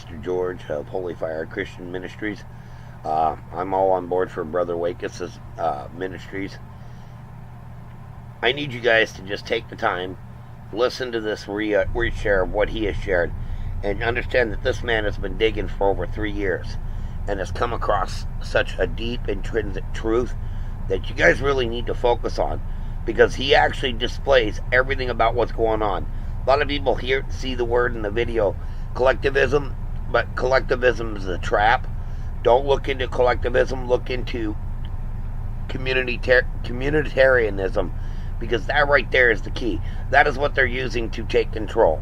Pastor George of Holy Fire Christian Ministries. I'm all on board for Brother Wakis' ministries. I need you guys to just take the time, listen to this reshare of what he has shared, and understand that this man has been digging for over 3 years and has come across such a deep, intrinsic truth that you guys really need to focus on, because he actually displays everything about what's going on. A lot of people see the word in the video, collectivism, but collectivism is a trap. Don't look into collectivism, look into communitarianism, because that right there is the key. That is what they're using to take control.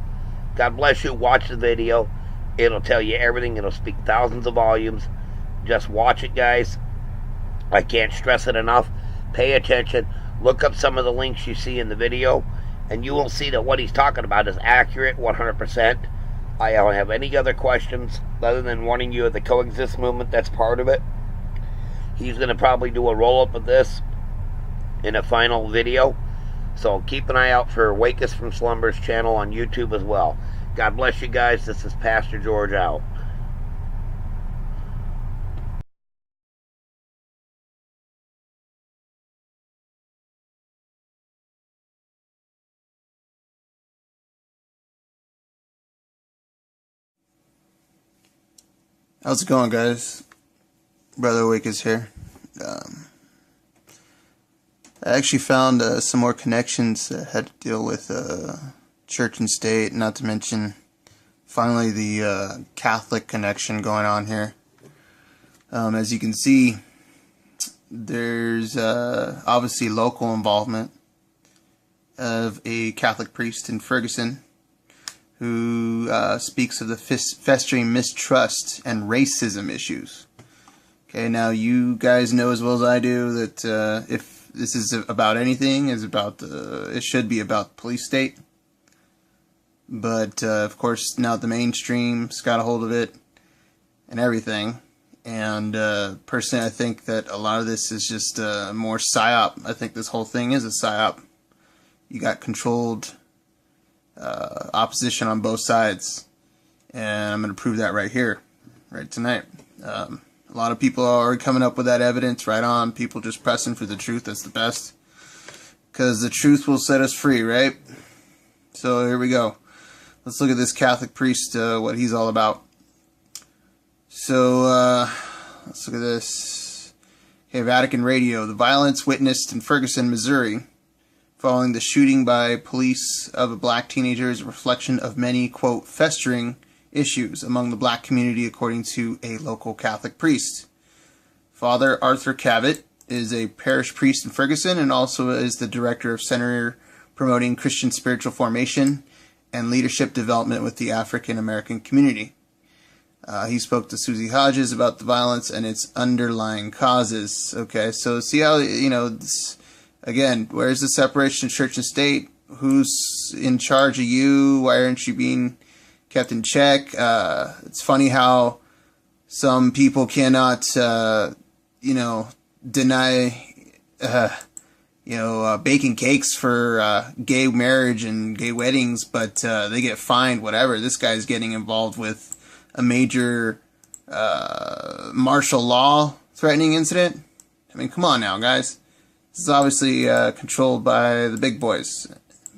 God bless you. Watch the video. It'll tell you everything. It'll speak thousands of volumes. Just watch it, guys. I can't stress it enough. Pay attention. Look up some of the links you see in the video, and you will see that what he's talking about is accurate 100%. I don't have any other questions other than warning you of the coexist movement. That's part of it. He's going to probably do a roll-up of this in a final video. So keep an eye out for Wakis from Slumber's channel on YouTube as well. God bless you guys. This is Pastor George out. How's it going, guys? Brother Wakis here. I actually found some more connections that had to deal with church and state, not to mention finally the Catholic connection going on here. As you can see, there's obviously local involvement of a Catholic priest in Ferguson who speaks of the festering mistrust and racism issues. Okay, now you guys know as well as I do that if this is about anything, it should be about the police state. But of course, now the mainstream's got a hold of it and everything. And personally, I think that a lot of this is just more psyop. I think this whole thing is a psyop. You got controlled opposition on both sides, and I'm going to prove that right here, right tonight. A lot of people are already coming up with that evidence right on. People just pressing for the truth. That's the best, because the truth will set us free, right? So here we go. Let's look at this Catholic priest, what he's all about. So let's look at this. Okay, Vatican Radio. The violence witnessed in Ferguson, Missouri, following the shooting by police of a black teenager is a reflection of many, quote, festering issues among the black community, according to a local Catholic priest. Father Arthur Cavett is a parish priest in Ferguson and also is the director of Center promoting Christian spiritual formation and leadership development with the African American community. He spoke to Susie Hodges about the violence and its underlying causes. Okay, so see how, again, where's the separation of church and state? Who's in charge of you? Why aren't you being kept in check? It's funny how some people cannot, deny, baking cakes for gay marriage and gay weddings, but they get fined, whatever. This guy's getting involved with a major martial law threatening incident. I mean, come on now, guys. This is obviously controlled by the big boys.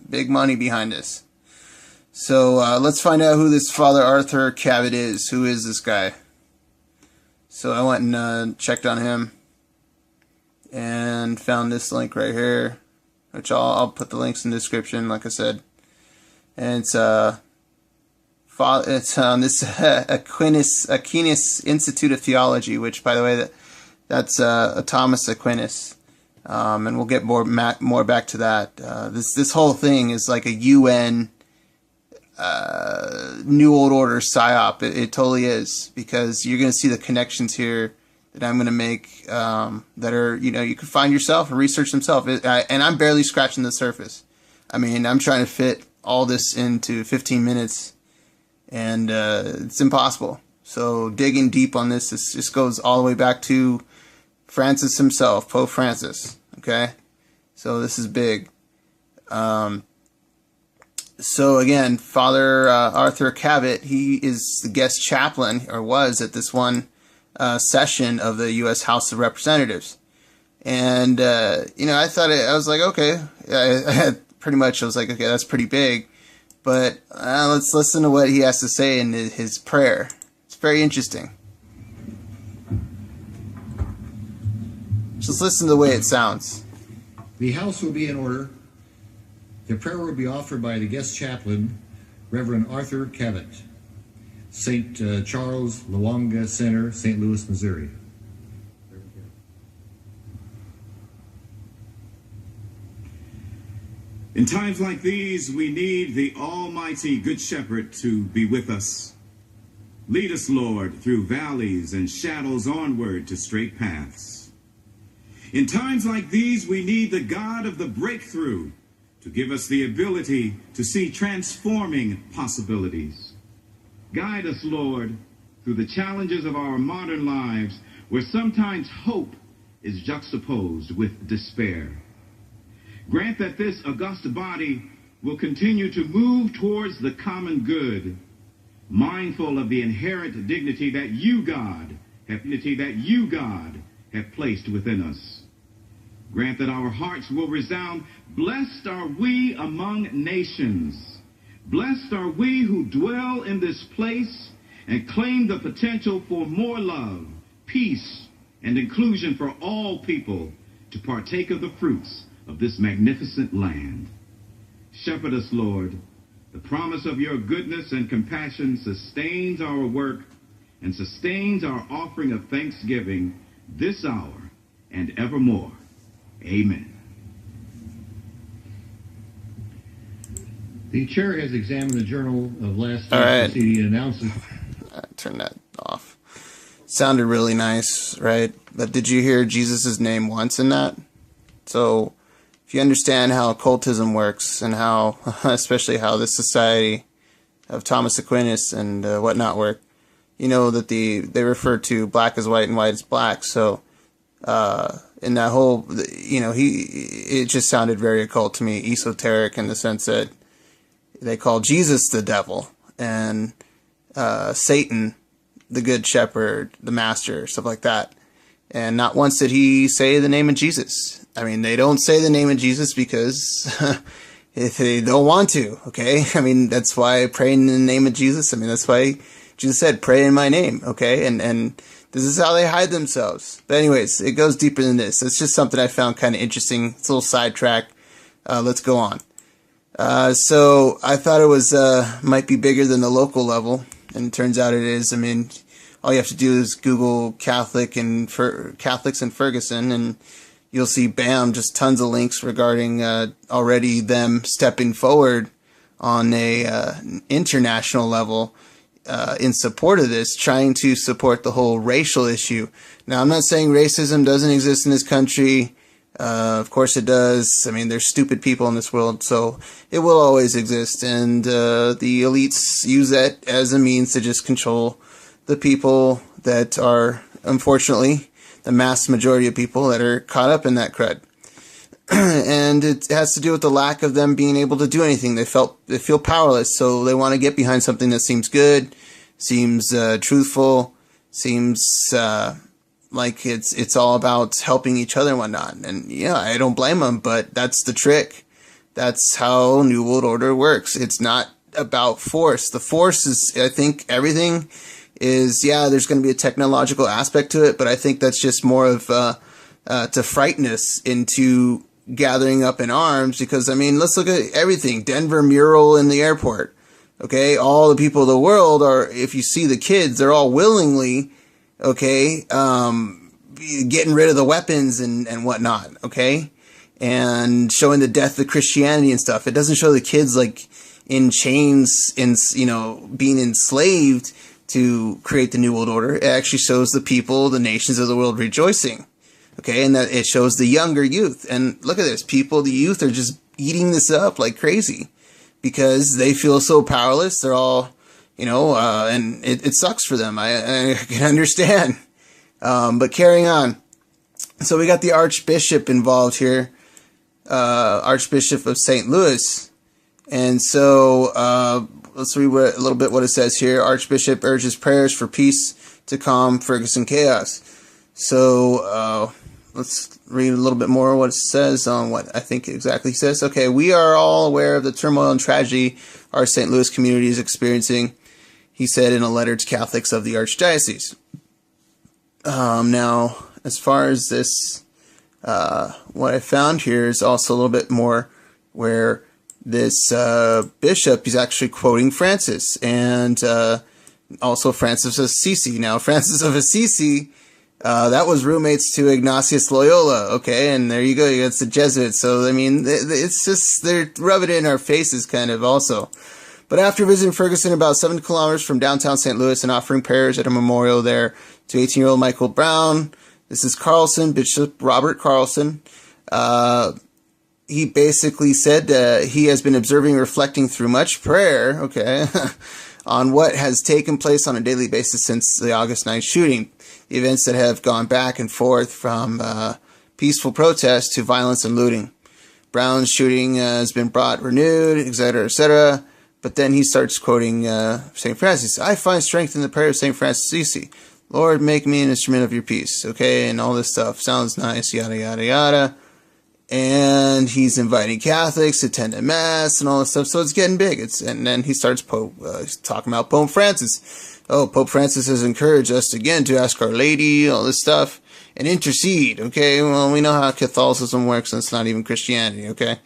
Big money behind this. So let's find out who this Father Arthur Cavett is. Who is this guy? So I went and checked on him and found this link right here, which I'll put the links in the description, like I said. And it's on this Aquinas Institute of Theology, which, by the way, that's Thomas Aquinas. And we'll get more back to that. This whole thing is like a UN New Old Order psyop. It totally is, because you're going to see the connections here that I'm going to make that are, you can find yourself and research themselves. And I'm barely scratching the surface. I mean, I'm trying to fit all this into 15 minutes, and it's impossible. So digging deep on this just goes all the way back to Francis himself, Pope Francis. Okay, so this is big. So again, Father Arthur Cavett, he is the guest chaplain, or was at this one session of the U.S. House of Representatives. And, I was like, okay, I was like, okay, that's pretty big. But let's listen to what he has to say in his prayer. It's very interesting. Just listen to the way it sounds. The House will be in order. The prayer will be offered by the guest chaplain, Reverend Arthur Cavett, St. Charles Lwanga Center, St. Louis, Missouri. In times like these, we need the Almighty Good Shepherd to be with us. Lead us, Lord, through valleys and shadows onward to straight paths. In times like these, we need the God of the breakthrough to give us the ability to see transforming possibilities. Guide us, Lord, through the challenges of our modern lives, where sometimes hope is juxtaposed with despair. Grant that this august body will continue to move towards the common good, mindful of the inherent dignity that you, God, have placed within us. Grant that our hearts will resound, blessed are we among nations. Blessed are we who dwell in this place and claim the potential for more love, peace, and inclusion for all people to partake of the fruits of this magnificent land. Shepherd us, Lord. The promise of your goodness and compassion sustains our work and sustains our offering of thanksgiving this hour and evermore. Amen. The chair has examined the journal of last All right. proceeding and announces. Turn that off. Sounded really nice, right? But did you hear Jesus' name once in that? So if you understand how occultism works and how, especially how the Society of Thomas Aquinas and whatnot work, you know that they refer to black as white and white as black. So in that whole, it just sounded very occult to me, esoteric in the sense that they call Jesus the devil and Satan the good shepherd, the master, stuff like that. And not once did he say the name of Jesus. I mean, they don't say the name of Jesus because if they don't want to, okay? I mean, that's why I pray in the name of Jesus. I mean, that's why Jesus said, pray in my name, okay? And this is how they hide themselves. But anyways, it goes deeper than this. It's just something I found kind of interesting. It's a little sidetrack. Let's go on. So I thought it was might be bigger than the local level, and it turns out it is. I mean, all you have to do is Google Catholics in Ferguson, and you'll see, bam, just tons of links regarding already them stepping forward on a international level in support of this, trying to support the whole racial issue. Now, I'm not saying racism doesn't exist in this country. Of course it does. I mean, there's stupid people in this world, so it will always exist. And the elites use that as a means to just control the people that are, unfortunately, the mass majority of people that are caught up in that crud. And it has to do with the lack of them being able to do anything. They feel powerless, so they want to get behind something that seems good, seems truthful, seems like it's all about helping each other and whatnot. And yeah, I don't blame them, but that's the trick. That's how New World Order works. It's not about force. The force is, I think, everything is, yeah, there's going to be a technological aspect to it, but I think that's just more of to frighten us into gathering up in arms. Because, I mean, let's look at everything. Denver mural in the airport. Okay, all the people of the world are, if you see the kids, they're all willingly, okay, getting rid of the weapons and whatnot, okay, and showing the death of Christianity and stuff. It doesn't show the kids like in chains, being enslaved to create the New World Order. It actually shows the people, the nations of the world rejoicing, okay, and that it shows the younger youth. And look at this, the youth are just eating this up like crazy because they feel so powerless. They're all, and it sucks for them. I can understand. But carrying on. So we got the Archbishop involved here, Archbishop of St. Louis. And so let's read a little bit what it says here. Archbishop urges prayers for peace to calm Ferguson chaos. So let's read a little bit more what it says on what I think exactly says. Okay, we are all aware of the turmoil and tragedy our St. Louis community is experiencing, he said in a letter to Catholics of the Archdiocese. Now, as far as this, what I found here is also a little bit more where this bishop, he's actually quoting Francis, and also Francis of Assisi. Now, Francis of Assisi, that was roommates to Ignatius Loyola, okay, and there you go, it's the Jesuits. So, I mean, it's just, they're rubbing it in our faces kind of also. But after visiting Ferguson about 7 kilometers from downtown St. Louis and offering prayers at a memorial there to 18-year-old Michael Brown, this is Carlson, Bishop Robert Carlson. He basically said he has been observing and reflecting through much prayer, okay, on what has taken place on a daily basis since the August 9th shooting. The events that have gone back and forth from peaceful protest to violence and looting. Brown's shooting has been brought renewed, etc., etc. But then he starts quoting St. Francis. I find strength in the prayer of St. Francis Assisi. Lord, make me an instrument of your peace. Okay, and all this stuff sounds nice, yada, yada, yada. And he's inviting Catholics to attend a mass and all this stuff. So it's getting big. And then he starts talking about Pope Francis. Oh, Pope Francis has encouraged us again to ask Our Lady, all this stuff, and intercede. Okay, well, we know how Catholicism works, and it's not even Christianity. Okay,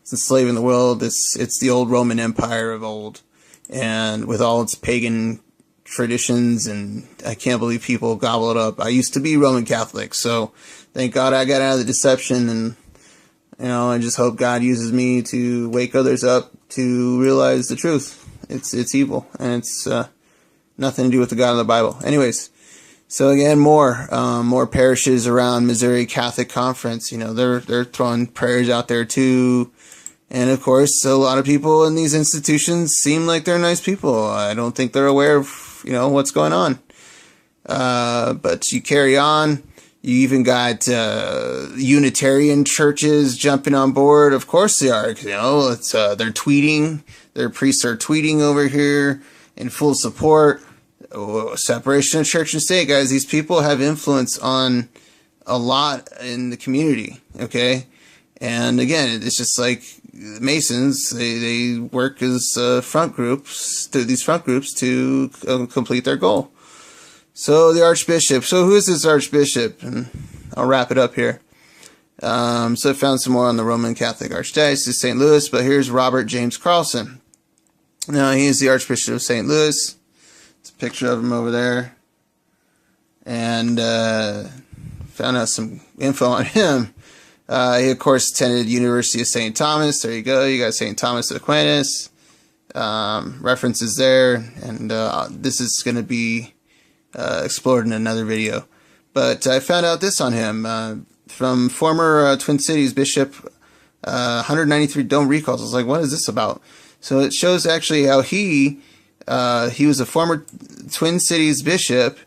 it's enslaving the world. It's the old Roman Empire of old, and with all its pagan traditions, and I can't believe people gobble it up. I used to be Roman Catholic, so thank God I got out of the deception, and I just hope God uses me to wake others up to realize the truth. It's evil, and it's nothing to do with the God of the Bible. Anyways, so again, more parishes around Missouri Catholic Conference. They're throwing prayers out there too. And of course, a lot of people in these institutions seem like they're nice people. I don't think they're aware of, what's going on. But you carry on. You even got Unitarian churches jumping on board. Of course they are. They're tweeting. Their priests are tweeting over here in full support. Separation of church and state, guys. These people have influence on a lot in the community. Okay, and again, it's just like Masons. They work as front groups through these front groups to complete their goal. So the Archbishop. So who is this Archbishop? And I'll wrap it up here. So I found some more on the Roman Catholic Archdiocese of St. Louis, but here's Robert James Carlson. Now he is the Archbishop of St. Louis. It's a picture of him over there. And found out some info on him. He, of course, attended University of St. Thomas. There you go. You got St. Thomas of Aquinas. References there. And this is going to be explored in another video. But I found out this on him. From former Twin Cities Bishop, 193 Dome recalls. I was like, what is this about? So it shows actually how he was a former Twin Cities bishop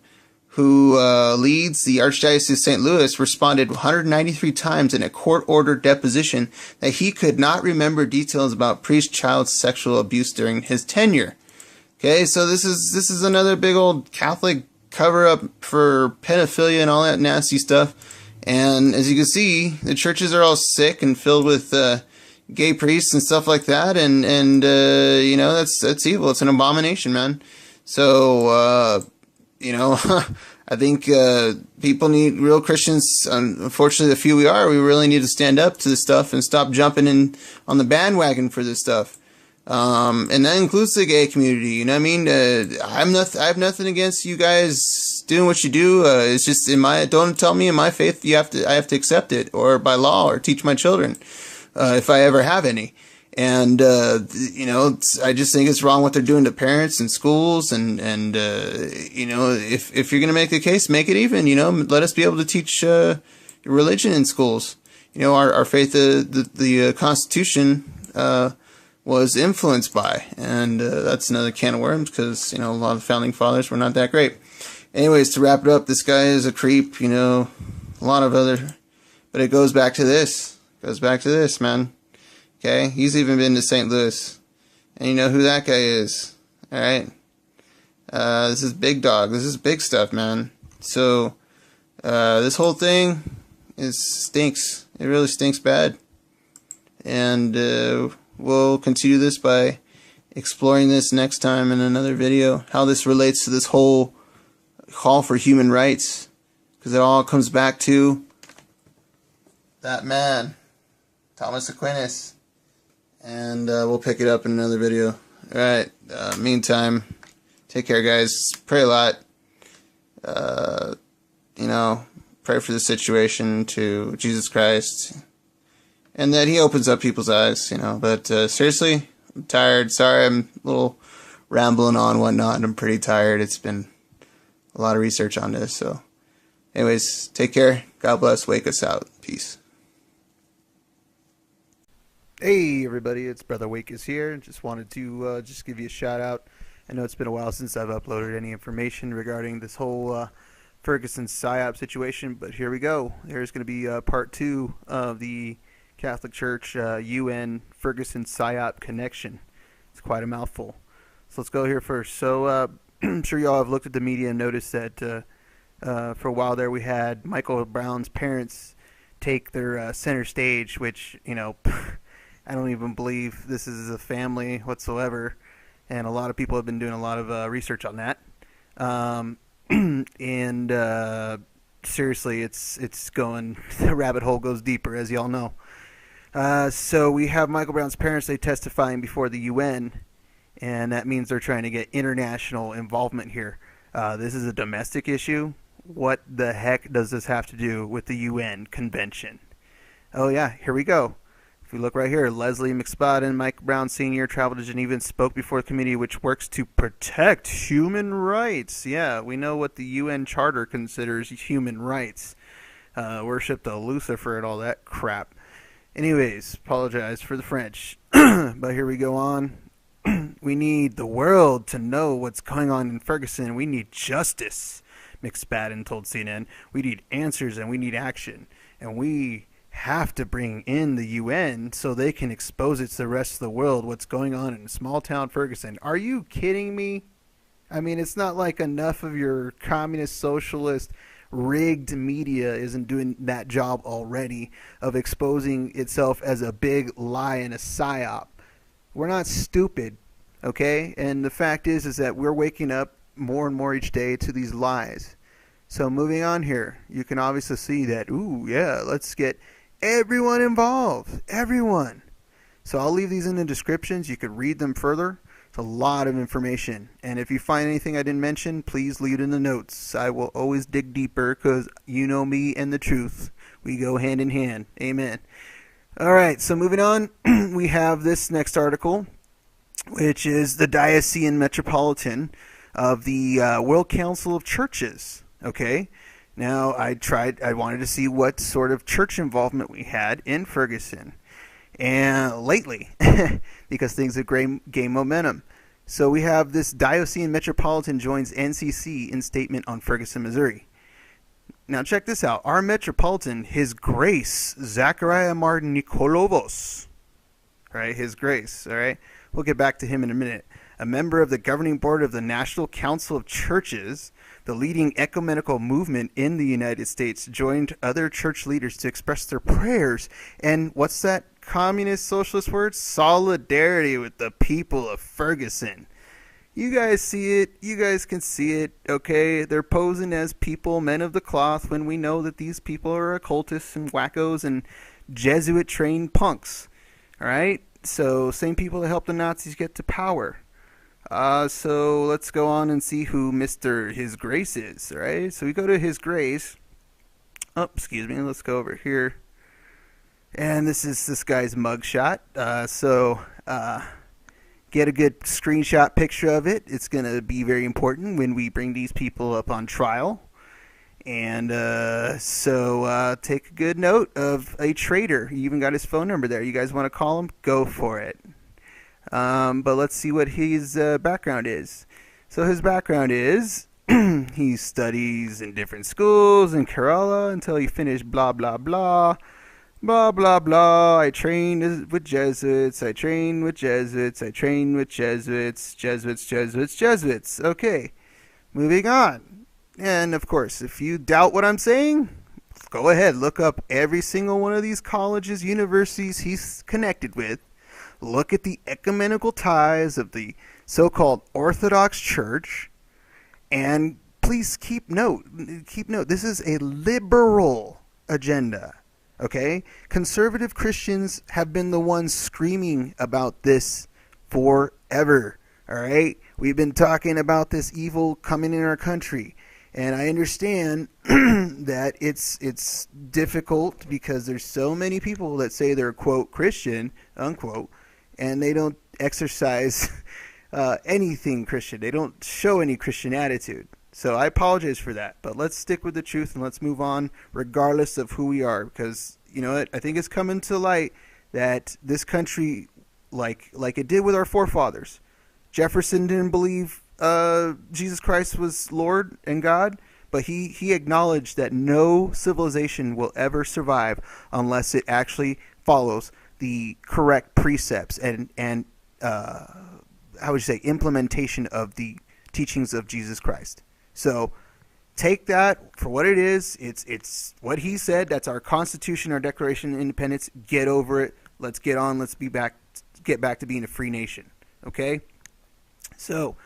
who leads the Archdiocese of St. Louis, responded 193 times in a court-ordered deposition that he could not remember details about priest-child sexual abuse during his tenure. Okay, so this is another big old Catholic cover-up for pedophilia and all that nasty stuff. And as you can see, the churches are all sick and filled with gay priests and stuff like that, and that's evil. It's an abomination, man. So I think people need real Christians. Unfortunately, the few we really need to stand up to this stuff and stop jumping in on the bandwagon for this stuff. And that includes the gay community. You know what I mean? I have nothing against you guys doing what you do. It's just don't tell me in my faith I have to accept it, or by law, or teach my children, if I ever have any. And, I just think it's wrong what they're doing to parents and schools. And if you're going to make a case, make it even, let us be able to teach, religion in schools. Our faith, the Constitution, was influenced by, and that's another can of worms, because a lot of founding fathers were not that great. Anyways, to wrap it up, this guy is a creep. A lot of other, but it goes back to this. Man. Okay, he's even been to St. Louis. And you know who that guy is. Alright? This is big dog. This is big stuff, man. So, this whole thing stinks. It really stinks bad. And we'll continue this by exploring this next time in another video. How this relates to this whole call for human rights. Because it all comes back to that man, Thomas Aquinas. And we'll pick it up in another video. Alright, meantime, take care, guys. Pray a lot. You know, pray for the situation to Jesus Christ. And that he opens up people's eyes, you know. But seriously, I'm tired. Sorry, I'm a little rambling on and whatnot. I'm pretty tired. It's been a lot of research on this. So, anyways, take care. God bless. Wake us out. Peace. Hey everybody, it's Brother Wakus here. Just wanted to just give you a shout out. I know it's been a while since I've uploaded any information regarding this whole Ferguson PSYOP situation, but here we go. There's going to be part 2 of the Catholic Church UN Ferguson PSYOP connection. It's quite a mouthful. So let's go here first. So I'm sure y'all have looked at the media and noticed that for a while there we had Michael Brown's parents take their center stage, which, you know, I don't even believe this is a family whatsoever, and a lot of people have been doing a lot of research on that. Seriously, it's going, the rabbit hole goes deeper, as y'all know. So we have Michael Brown's parents, they testifying before the UN, and that means they're trying to get international involvement here. This is a domestic issue. What the heck does this have to do with the UN convention? Oh yeah, here we go. If we look right here, Leslie McSpadden, Mike Brown Sr. traveled to Geneva and spoke before the committee which works to protect human rights. Yeah, we know what the UN Charter considers human rights. Worship the Lucifer and all that crap. Anyways, apologize for the French. But here we go on. We need the world to know what's going on in Ferguson. We need justice, McSpadden told CNN. We need answers and we need action. And we have to bring in the UN so they can expose it to the rest of the world what's going on in small town Ferguson. Are you kidding me? I mean, it's not like enough of your communist, socialist, rigged media isn't doing that job already of exposing itself as a big lie and a psyop. We're not stupid, okay? And the fact is that we're waking up more and more each day to these lies. So moving on here, you can obviously see that, ooh, yeah, let's get everyone involved. Everyone. So I'll leave these in the descriptions. You could read them further. It's a lot of information. And if you find anything I didn't mention, please leave it in the notes. I will always dig deeper because you know me and the truth. We go hand in hand. Amen. All right, so moving on, we have this next article, which is the Diocesan Metropolitan of the World Council of Churches. Okay. Now, I wanted to see what sort of church involvement we had in Ferguson and lately, because things have gained momentum. So we have this Diocesan Metropolitan joins NCC in statement on Ferguson, Missouri. Now, check this out. Our Metropolitan, His Grace, Zachariah Martin Nikolovos. Right, His Grace, all right? We'll get back to him in a minute. A member of the governing board of the National Council of Churches, the leading ecumenical movement in the United States, joined other church leaders to express their prayers and what's that communist socialist word? Solidarity with the people of Ferguson. You guys see it. You guys can see it, okay? They're posing as people, men of the cloth, when we know that these people are occultists and wackos and Jesuit-trained punks, all right? So same people that helped the Nazis get to power. So let's go on and see who Mr. His Grace is, right? So we go to His Grace. Oh, excuse me. Let's go over here. And this is this guy's mugshot. Get a good screenshot picture of it. It's going to be very important when we bring these people up on trial. And take a good note of a traitor. He even got his phone number there. You guys want to call him? Go for it. But let's see what his background is. So his background is he studies in different schools in Kerala until he finished blah, blah, blah. Blah, blah, blah. I trained with Jesuits. I trained with Jesuits. I trained with Jesuits. Jesuits, Jesuits, Jesuits. Okay, moving on. And, of course, if you doubt what I'm saying, go ahead. Look up every single one of these colleges, universities he's connected with. Look at the ecumenical ties of the so-called Orthodox Church. And please keep note. This is a liberal agenda. Okay? Conservative Christians have been the ones screaming about this forever. All right? We've been talking about this evil coming in our country. And I understand that it's difficult because there's so many people that say they're, quote, Christian, unquote, and they don't exercise anything Christian. They don't show any Christian attitude. So I apologize for that, but let's stick with the truth and let's move on regardless of who we are, because you know what? I think it's coming to light that this country, like it did with our forefathers, Jefferson didn't believe Jesus Christ was Lord and God, but he acknowledged that no civilization will ever survive unless it actually follows the correct precepts and how would you say, implementation of the teachings of Jesus Christ. So take that for what it is. It's what he said. That's our Constitution, our Declaration of Independence. Get over it. Let's get on. Let's get back to being a free nation. Okay? So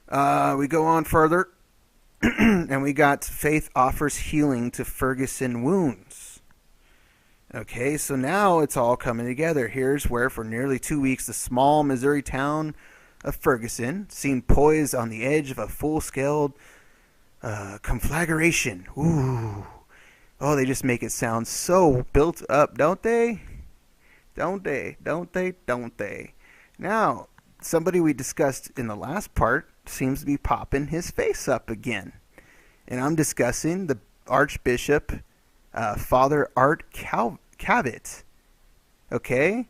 we go on further, and we got faith offers healing to Ferguson wounds. Okay, so now it's all coming together. Here's where for nearly 2 weeks the small Missouri town of Ferguson seemed poised on the edge of a full-scale conflagration. Ooh. Oh, they just make it sound so built up, don't they? Don't they? Don't they? Don't they? Now, somebody we discussed in the last part seems to be popping his face up again. And I'm discussing the Archbishop, Father Art Cavett. Okay?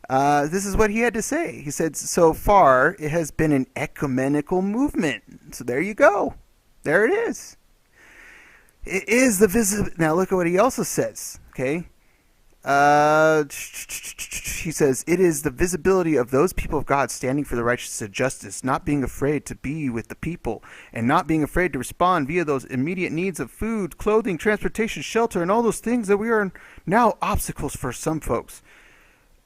This is what he had to say. He said, so far, it has been an ecumenical movement. So there you go. There it is. It is the visible. Now look at what he also says. Okay? He says, it is the visibility of those people of God standing for the righteousness of justice, not being afraid to be with the people, and not being afraid to respond via those immediate needs of food, clothing, transportation, shelter, and all those things that we are now obstacles for some folks.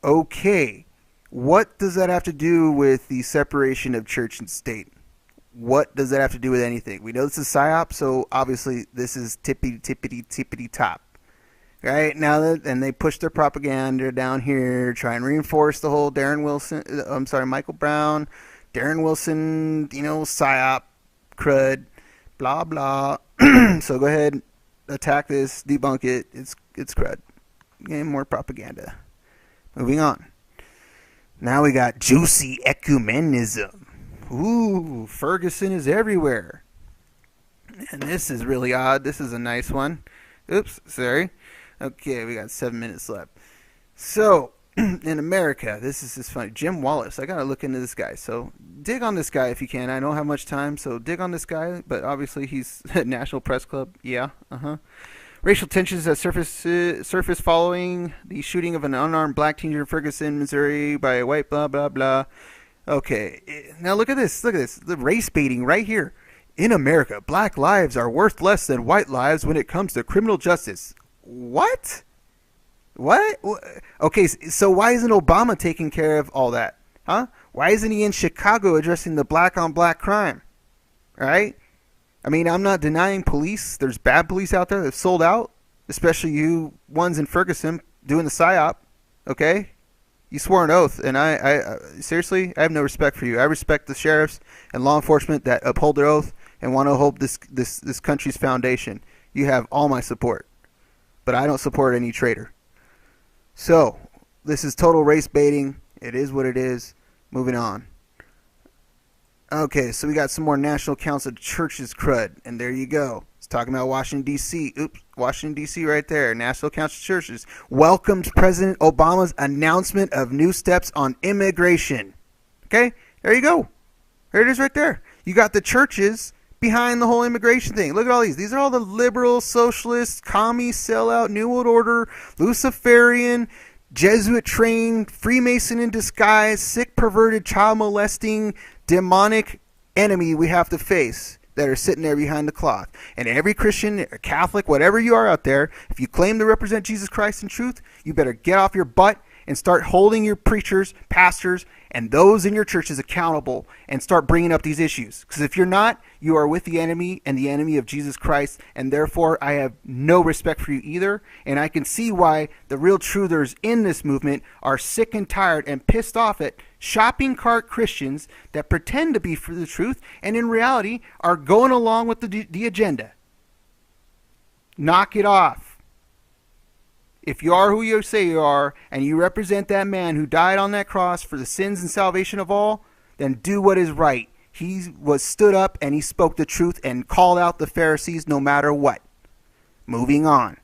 Okay, what does that have to do with the separation of church and state? What does that have to do with anything? We know this is PSYOP, so obviously this is tippity top. Right now, and they push their propaganda down here, try and reinforce the whole Michael Brown, Darren Wilson, PSYOP, crud, blah blah. So go ahead, attack this, debunk it. It's crud. Getting more propaganda. Moving on. Now we got juicy ecumenism. Ooh, Ferguson is everywhere. And this is really odd. This is a nice one. Oops, sorry. Okay, we got 7 minutes left. So, in America, this is just funny. Jim Wallace, I got to look into this guy. So, dig on this guy if you can. I don't have much time, so dig on this guy. But obviously, he's at National Press Club. Yeah, Racial tensions that surface following the shooting of an unarmed black teenager in Ferguson, Missouri by a white blah, blah, blah. Okay, now look at this. Look at this. The race baiting right here. In America, black lives are worth less than white lives when it comes to criminal justice. What? Okay, so why isn't Obama taking care of all that? Huh? Why isn't he in Chicago addressing the black-on-black crime? All right? I mean, I'm not denying police. There's bad police out there that sold out, especially you ones in Ferguson doing the PSYOP, okay? You swore an oath, and I seriously, I have no respect for you. I respect the sheriffs and law enforcement that uphold their oath and want to hold this country's foundation. You have all my support. But I don't support any traitor. So, this is total race baiting. It is what it is. Moving on. Okay, so we got some more National Council of Churches crud. And there you go. It's talking about Washington, D.C. Oops, Washington, D.C. right there. National Council of Churches welcomed President Obama's announcement of new steps on immigration. Okay, there you go. There it is right there. You got the churches behind the whole immigration thing. Look at all these. These are all the liberal, socialist, commie, sellout, New World Order, Luciferian, Jesuit-trained, Freemason in disguise, sick, perverted, child molesting, demonic enemy we have to face that are sitting there behind the cloth. And every Christian, Catholic, whatever you are out there, if you claim to represent Jesus Christ in truth, you better get off your butt and start holding your preachers, pastors, and those in your churches accountable and start bringing up these issues. Because if you're not, you are with the enemy and the enemy of Jesus Christ, and therefore I have no respect for you either. And I can see why the real truthers in this movement are sick and tired and pissed off at shopping cart Christians that pretend to be for the truth and in reality are going along with the agenda. Knock it off. If you are who you say you are, and you represent that man who died on that cross for the sins and salvation of all, then do what is right. He was stood up and he spoke the truth and called out the Pharisees no matter what. Moving on.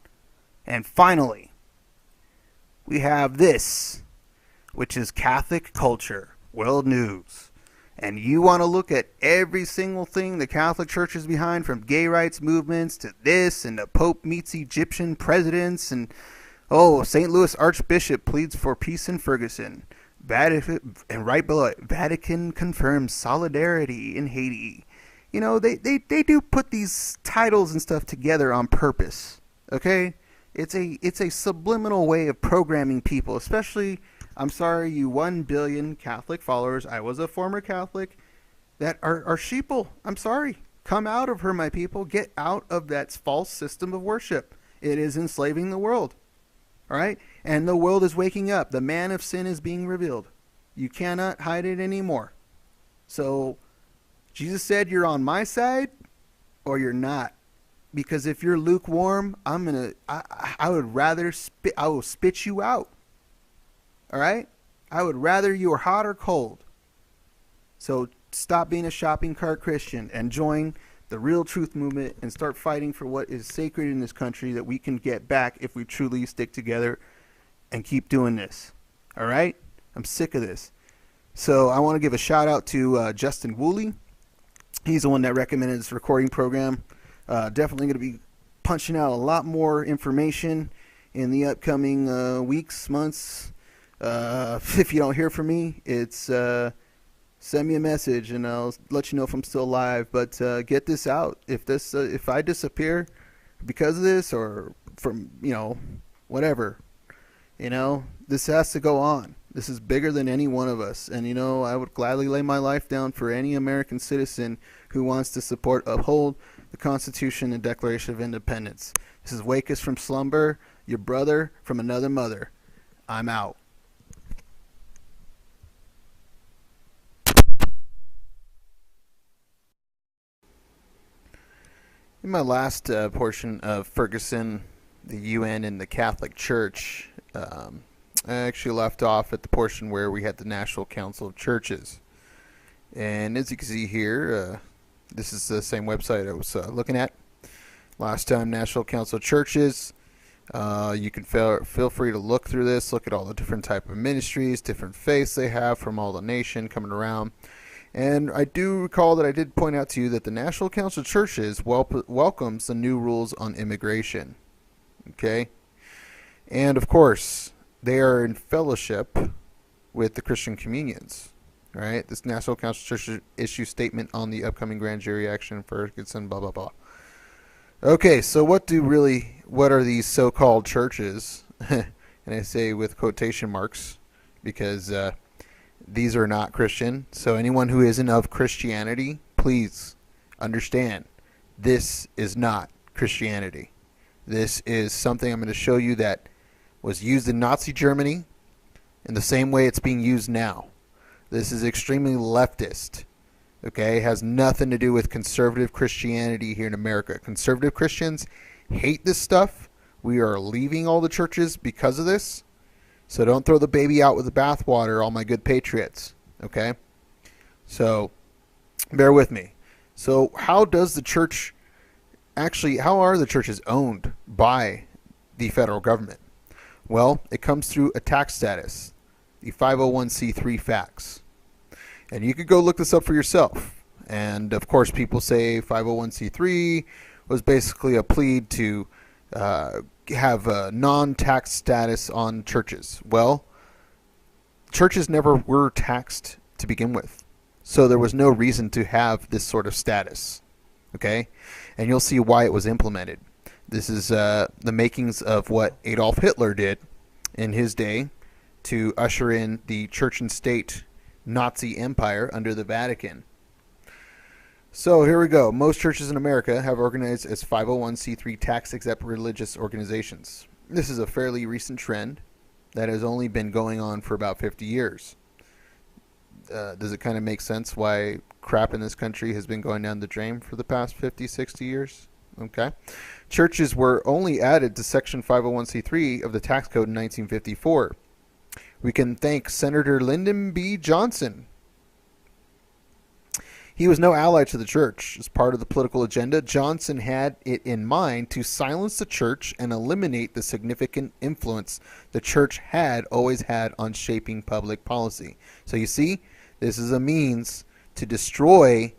And finally, we have this, which is Catholic Culture, World News. And you want to look at every single thing the Catholic Church is behind, from gay rights movements to this, and the Pope meets Egyptian presidents, and St. Louis Archbishop pleads for peace in Ferguson. And right below it, Vatican confirms solidarity in Haiti. You know, they do put these titles and stuff together on purpose. Okay? It's a subliminal way of programming people, especially, I'm sorry, you 1 billion Catholic followers. I was a former Catholic that are sheeple. I'm sorry. Come out of her, my people. Get out of that false system of worship. It is enslaving the world. All right? And the world is waking up. The man of sin is being revealed. You cannot hide it anymore. So Jesus said, you're on my side or you're not. Because if you're lukewarm, I would rather I will spit you out. All right? I would rather you were hot or cold. So stop being a shopping cart Christian and join the real truth movement and start fighting for what is sacred in this country that we can get back if we truly stick together and keep doing this. All right? I'm sick of this. So I want to give a shout out to Justin Woolley. He's the one that recommended this recording program. Definitely going to be punching out a lot more information in the upcoming weeks, months. If you don't hear from me, it's send me a message and I'll let you know if I'm still alive. But get this out. If I disappear because of this or from, whatever, this has to go on. This is bigger than any one of us. And, I would gladly lay my life down for any American citizen who wants to uphold the Constitution and Declaration of Independence. This is Wake Us from Slumber, your brother from another mother. I'm out. In my last portion of Ferguson, the UN, and the Catholic Church, I actually left off at the portion where we had the National Council of Churches. And as you can see here, this is the same website I was looking at last time, National Council of Churches. You can feel free to look through this, look at all the different type of ministries, different faiths they have from all the nation coming around. And I do recall that I did point out to you that the National Council of Churches welcomes the new rules on immigration. Okay? And, of course, they are in fellowship with the Christian communions. Right? This National Council of Churches issue statement on the upcoming grand jury action, Ferguson, blah, blah, blah. Okay, so what are these so-called churches? And I say with quotation marks because these are not Christian. So anyone who isn't of Christianity, please understand, this is not Christianity. This is something I'm going to show you that was used in Nazi Germany in the same way it's being used now. This is extremely leftist. Okay, it has nothing to do with conservative Christianity here in America. Conservative Christians hate this stuff. We are leaving all the churches because of this. So don't throw the baby out with the bathwater, all my good patriots. Okay? So bear with me. So how are the churches owned by the federal government? Well, it comes through a tax status, the 501c3 facts. And you could go look this up for yourself. And of course, people say 501c3 was basically a plea to have a non-tax status on churches. Well, churches never were taxed to begin with, so there was no reason to have this sort of status. Okay, and you'll see why it was implemented. This is the makings of what Adolf Hitler did in his day to usher in the church and state Nazi empire under the Vatican. So here we go. Most churches in America have organized as 501c3 tax-exempt religious organizations. This is a fairly recent trend that has only been going on for about 50 years. Does it kind of make sense why crap in this country has been going down the drain for the past 50, 60 years? Okay. Churches were only added to Section 501c3 of the tax code in 1954. We can thank Senator Lyndon B. Johnson. He was no ally to the church. As part of the political agenda, Johnson had it in mind to silence the church and eliminate the significant influence the church had always had on shaping public policy. So you see, this is a means to destroy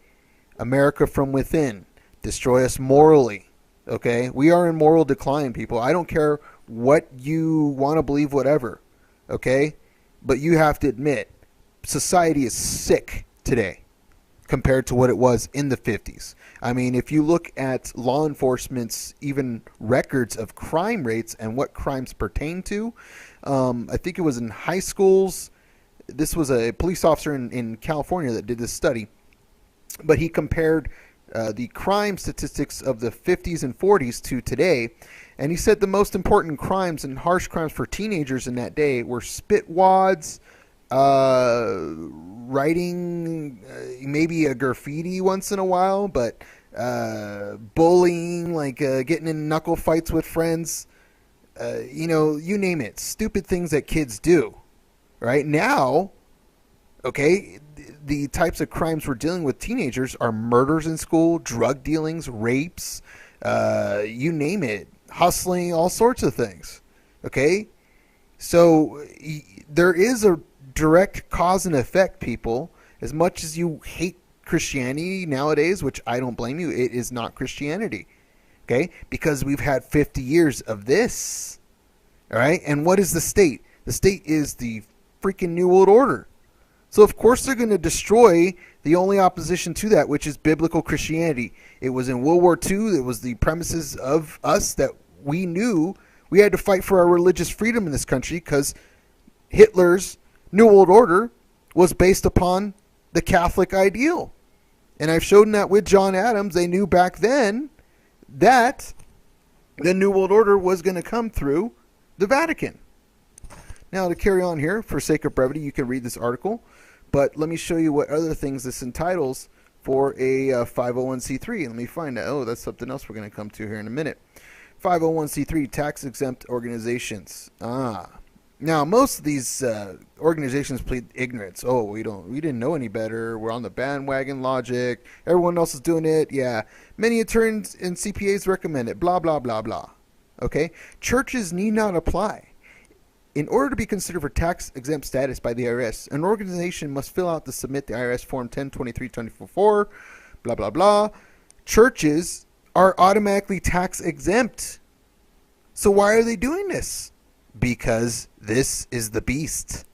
America from within, destroy us morally. Okay? We are in moral decline, people. I don't care what you want to believe, whatever. Okay? But you have to admit, society is sick today compared to what it was in the 50s. I mean, if you look at law enforcement's even records of crime rates and what crimes pertain to, I think it was in high schools. This was a police officer in California that did this study, but he compared the crime statistics of the 50s and 40s to today, and he said the most important crimes and harsh crimes for teenagers in that day were spit wads, writing maybe a graffiti once in a while, but bullying, like getting in knuckle fights with friends, you name it, stupid things that kids do. Right now, okay, the types of crimes we're dealing with teenagers are murders in school, drug dealings, rapes, you name it, hustling, all sorts of things. Okay, so there is a direct cause and effect, people. As much as you hate Christianity nowadays, which I don't blame you, it is not Christianity. Okay? Because we've had 50 years of this. All right? And what is the state? The state is the freaking New World Order. So of course they're going to destroy the only opposition to that, which is biblical Christianity. It was in World War II. It was the premises of us that we knew we had to fight for our religious freedom in this country, because Hitler's New World Order was based upon the Catholic ideal. And I've shown that with John Adams. They knew back then that the New World Order was going to come through the Vatican. Now, to carry on here, for sake of brevity, you can read this article. But let me show you what other things this entitles for a 501c3. Let me find out. Oh, that's something else we're going to come to here in a minute. 501c3, tax-exempt organizations. Now, most of these organizations plead ignorance. Oh, we didn't know any better. We're on the bandwagon logic. Everyone else is doing it. Yeah. Many attorneys and CPAs recommend it. Blah, blah, blah, blah. Okay? Churches need not apply. In order to be considered for tax-exempt status by the IRS, an organization must fill out to submit the IRS Form 1023-24, blah, blah, blah. Churches are automatically tax-exempt. So why are they doing this? Because this is the beast.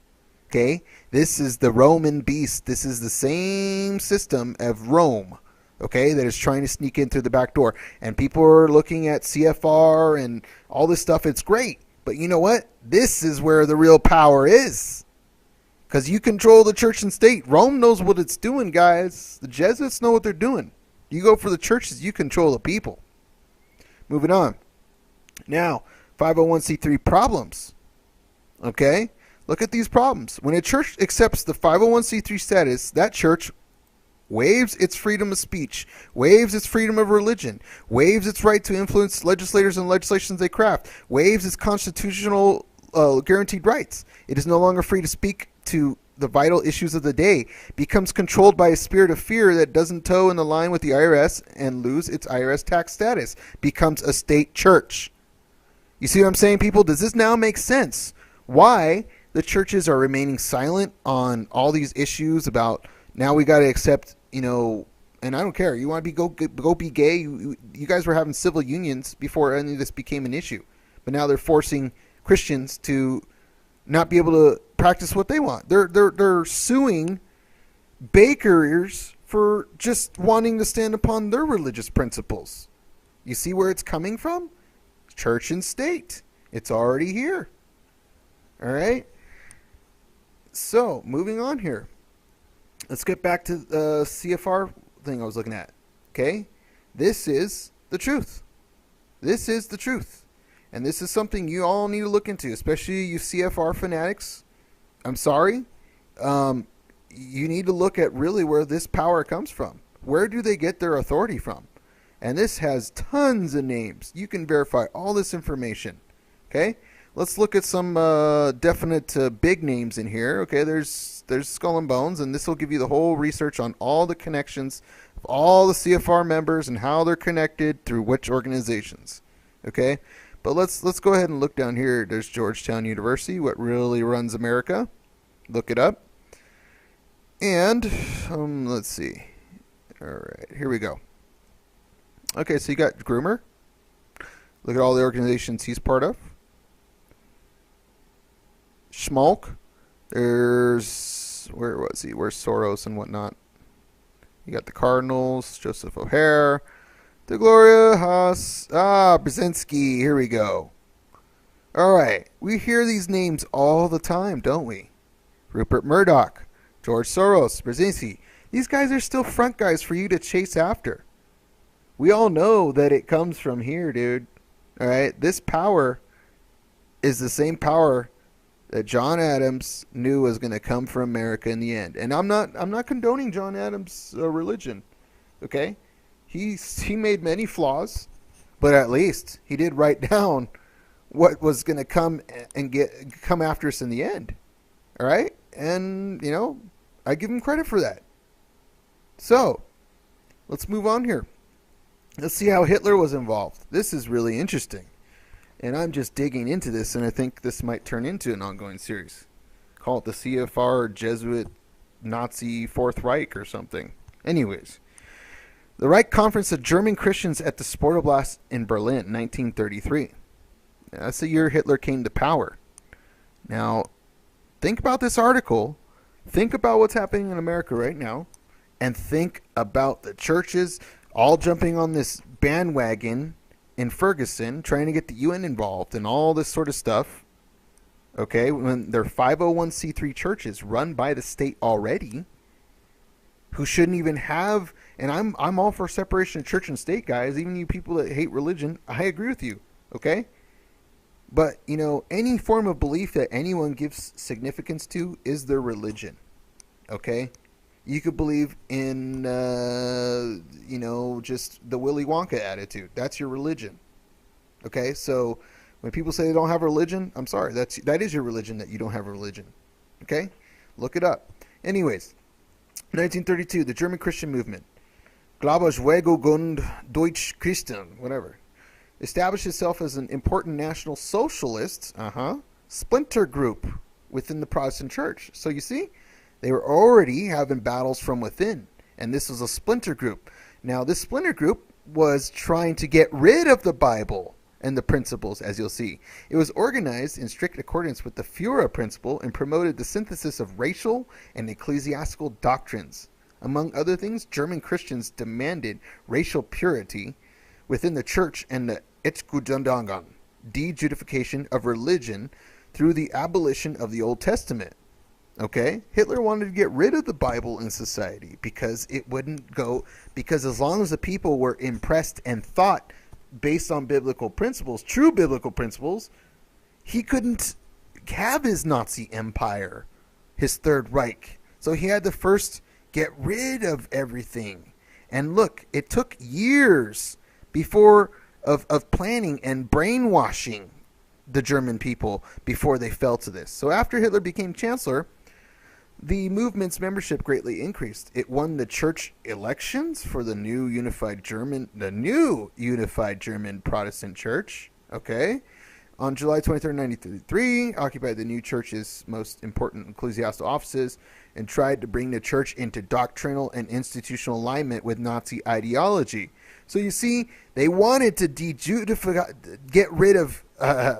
Okay? This is the Roman beast. This is the same system of Rome. Okay? That is trying to sneak in through the back door. And people are looking at CFR and all this stuff. It's great. But you know what? This is where the real power is. Because you control the church and state. Rome knows what it's doing, guys. The Jesuits know what they're doing. You go for the churches, you control the people. Moving on. Now, 501c3 problems. Okay? Look at these problems. When a church accepts the 501c3 status, that church waives its freedom of speech, waives its freedom of religion, waives its right to influence legislators and legislations they craft, waives its constitutional guaranteed rights. It is no longer free to speak to the vital issues of the day, becomes controlled by a spirit of fear that doesn't toe in the line with the IRS and lose its IRS tax status, becomes a state church. You see what I'm saying, people? Does this now make sense? Why the churches are remaining silent on all these issues about now we got to accept, and I don't care. You want to go be gay? You guys were having civil unions before any of this became an issue, but now they're forcing Christians to not be able to practice what they want. They're suing bakers for just wanting to stand upon their religious principles. You see where it's coming from? Church and state. It's already here. All right. So moving on here. Let's get back to the CFR thing I was looking at. Okay? This is the truth. This is the truth. And this is something you all need to look into, especially you CFR fanatics. I'm sorry. You need to look at really where this power comes from. Where do they get their authority from? And this has tons of names. You can verify all this information. Okay? Let's look at some definite big names in here. Okay, there's Skull and Bones, and this will give you the whole research on all the connections of all the CFR members and how they're connected through which organizations. Okay, but let's go ahead and look down here. There's Georgetown University, what really runs America. Look it up. And let's see. All right, here we go. Okay, so you got Groomer. Look at all the organizations he's part of. Schmalk. There's, where was he? Where's Soros and whatnot? You got the Cardinals, Joseph O'Hare, the Gloria Haas, Brzezinski. Here we go. All right, we hear these names all the time, don't we? Rupert Murdoch, George Soros, Brzezinski. These guys are still front guys for you to chase after. We all know that it comes from here, dude. All right, this power is the same power that John Adams knew was going to come from America in the end. And I'm not condoning John Adams' religion. Okay? He made many flaws, but at least he did write down what was going to come after us in the end. All right? And, I give him credit for that. So, let's move on here. Let's see how Hitler was involved. This is really interesting. And I'm just digging into this, and I think this might turn into an ongoing series. Call it the CFR Jesuit Nazi Fourth Reich or something. Anyways, the Reich Conference of German Christians at the Sportoblast in Berlin, 1933. That's the year Hitler came to power. Now, think about this article. Think about what's happening in America right now. And think about the churches all jumping on this bandwagon in Ferguson, trying to get the UN involved and all this sort of stuff. Okay, when they're 501c3 churches run by the state already, who shouldn't even have. And I'm all for separation of church and state, guys. Even you people that hate religion, I agree with you. Okay, but any form of belief that anyone gives significance to is their religion. Okay. You could believe in, just the Willy Wonka attitude. That's your religion. Okay, so when people say they don't have a religion, I'm sorry. That is your religion, that you don't have a religion. Okay, look it up. Anyways, 1932, the German Christian movement, Glaubensbewegung Deutsch Christen, whatever, established itself as an important national socialist splinter group within the Protestant church. So you see, they were already having battles from within, and this was a splinter group. Now, this splinter group was trying to get rid of the Bible and the principles, as you'll see. It was organized in strict accordance with the Führer principle and promoted the synthesis of racial and ecclesiastical doctrines. Among other things, German Christians demanded racial purity within the church and the Entgudung, de-Judification of religion through the abolition of the Old Testament. Okay, Hitler wanted to get rid of the Bible in society because it wouldn't go, because as long as the people were impressed and thought based on biblical principles, true biblical principles, he couldn't have his Nazi empire, his Third Reich. So he had to first get rid of everything. And look, it took years before of planning and brainwashing the German people before they fell to this. So after Hitler became chancellor, the movement's membership greatly increased. It won the church elections for the new unified German Protestant church. Okay, On July 23, 1933, occupied the new church's most important ecclesiastical offices and tried to bring the church into doctrinal and institutional alignment with Nazi ideology. So you see, they wanted to get rid of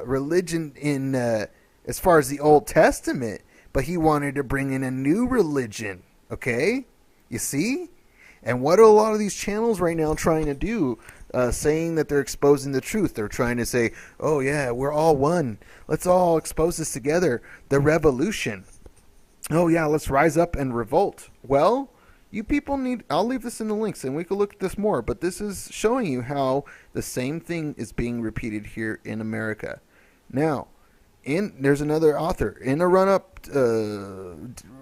religion in as far as the Old Testament, but he wanted to bring in a new religion. Okay? You see? And what are a lot of these channels right now trying to do? Saying that they're exposing the truth. They're trying to say, oh yeah, we're all one. Let's all expose this together. The revolution. Oh yeah, let's rise up and revolt. Well, you people need, I'll leave this in the links and we can look at this more, but this is showing you how the same thing is being repeated here in America. Now, there's another author in a run-up.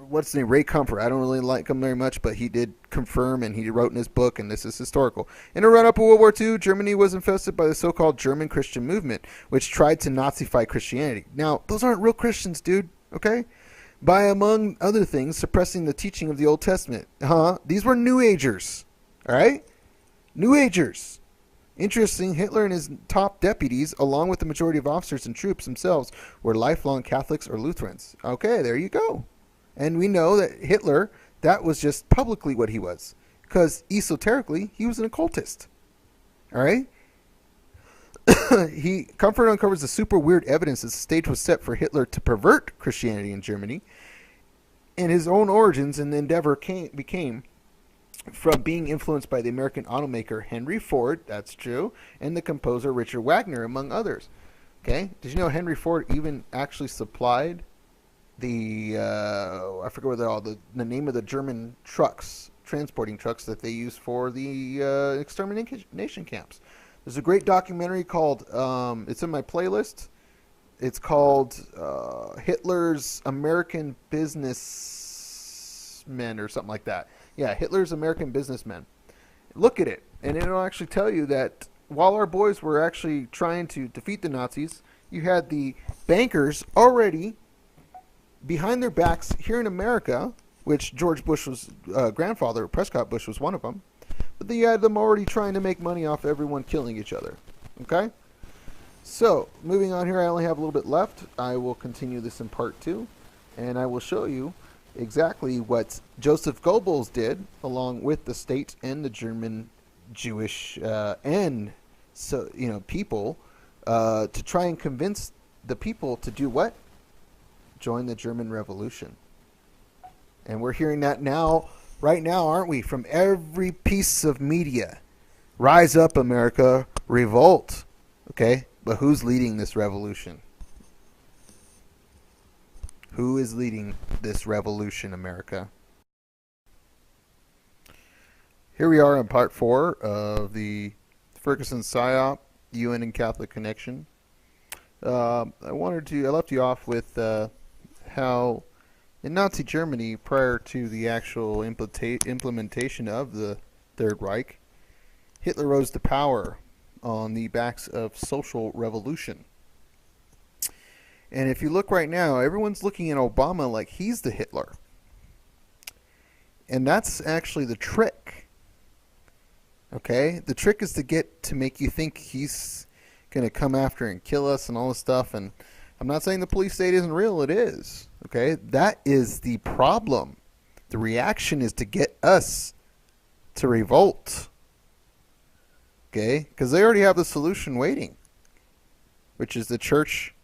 What's his name? Ray Comfort. I don't really like him very much, but he did confirm, and he wrote in his book, and this is historical. In a run-up of World War II, Germany was infested by the so-called German Christian movement, which tried to Nazify Christianity. Now, those aren't real Christians, dude. Okay? By, among other things, suppressing the teaching of the Old Testament. These were New Agers. All right? New Agers. Interesting, Hitler and his top deputies, along with the majority of officers and troops themselves, were lifelong Catholics or Lutherans. Okay, there you go. And we know that Hitler, that was just publicly what he was. Because esoterically, he was an occultist. All right? Comfort uncovers the super weird evidence that the stage was set for Hitler to pervert Christianity in Germany. And his own origins and endeavor became from being influenced by the American automaker Henry Ford, that's true, and the composer Richard Wagner, among others. Okay? Did you know Henry Ford even actually supplied the, I forget what they're all, the name of the German trucks, transporting trucks that they used for the extermination camps. There's a great documentary called, it's in my playlist, it's called Hitler's American Businessmen or something like that. Yeah, Hitler's American Businessmen. Look at it, and it'll actually tell you that while our boys were actually trying to defeat the Nazis, you had the bankers already behind their backs here in America, which George Bush was grandfather, Prescott Bush was one of them, but you had them already trying to make money off everyone killing each other. Okay? So, moving on here, I only have a little bit left. I will continue this in part 2, and I will show you exactly what Joseph Goebbels did, along with the state and the German Jewish people, to try and convince the people to do what? Join the German Revolution. And we're hearing that now, right now, aren't we? From every piece of media. Rise up, America. Revolt. Okay? But who's leading this revolution? Who is leading this revolution, America? Here we are in part 4 of the Ferguson PSYOP, UN and Catholic Connection. I left you off with how in Nazi Germany, prior to the actual implementation of the Third Reich, Hitler rose to power on the backs of social revolution. And if you look right now, everyone's looking at Obama like he's the Hitler. And that's actually the trick. Okay? The trick is to make you think he's going to come after and kill us and all this stuff. And I'm not saying the police state isn't real. It is. Okay? That is the problem. The reaction is to get us to revolt. Okay? Because they already have the solution waiting, which is the church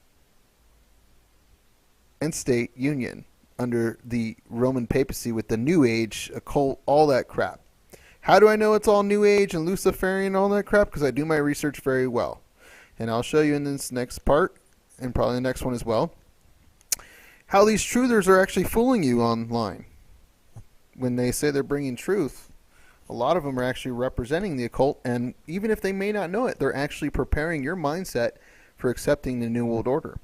and state union under the Roman papacy with the New Age, occult, all that crap. How do I know it's all New Age and Luciferian and all that crap? Because I do my research very well. And I'll show you in this next part, and probably the next one as well, how these truthers are actually fooling you online. When they say they're bringing truth, a lot of them are actually representing the occult, and even if they may not know it, they're actually preparing your mindset for accepting the New World Order.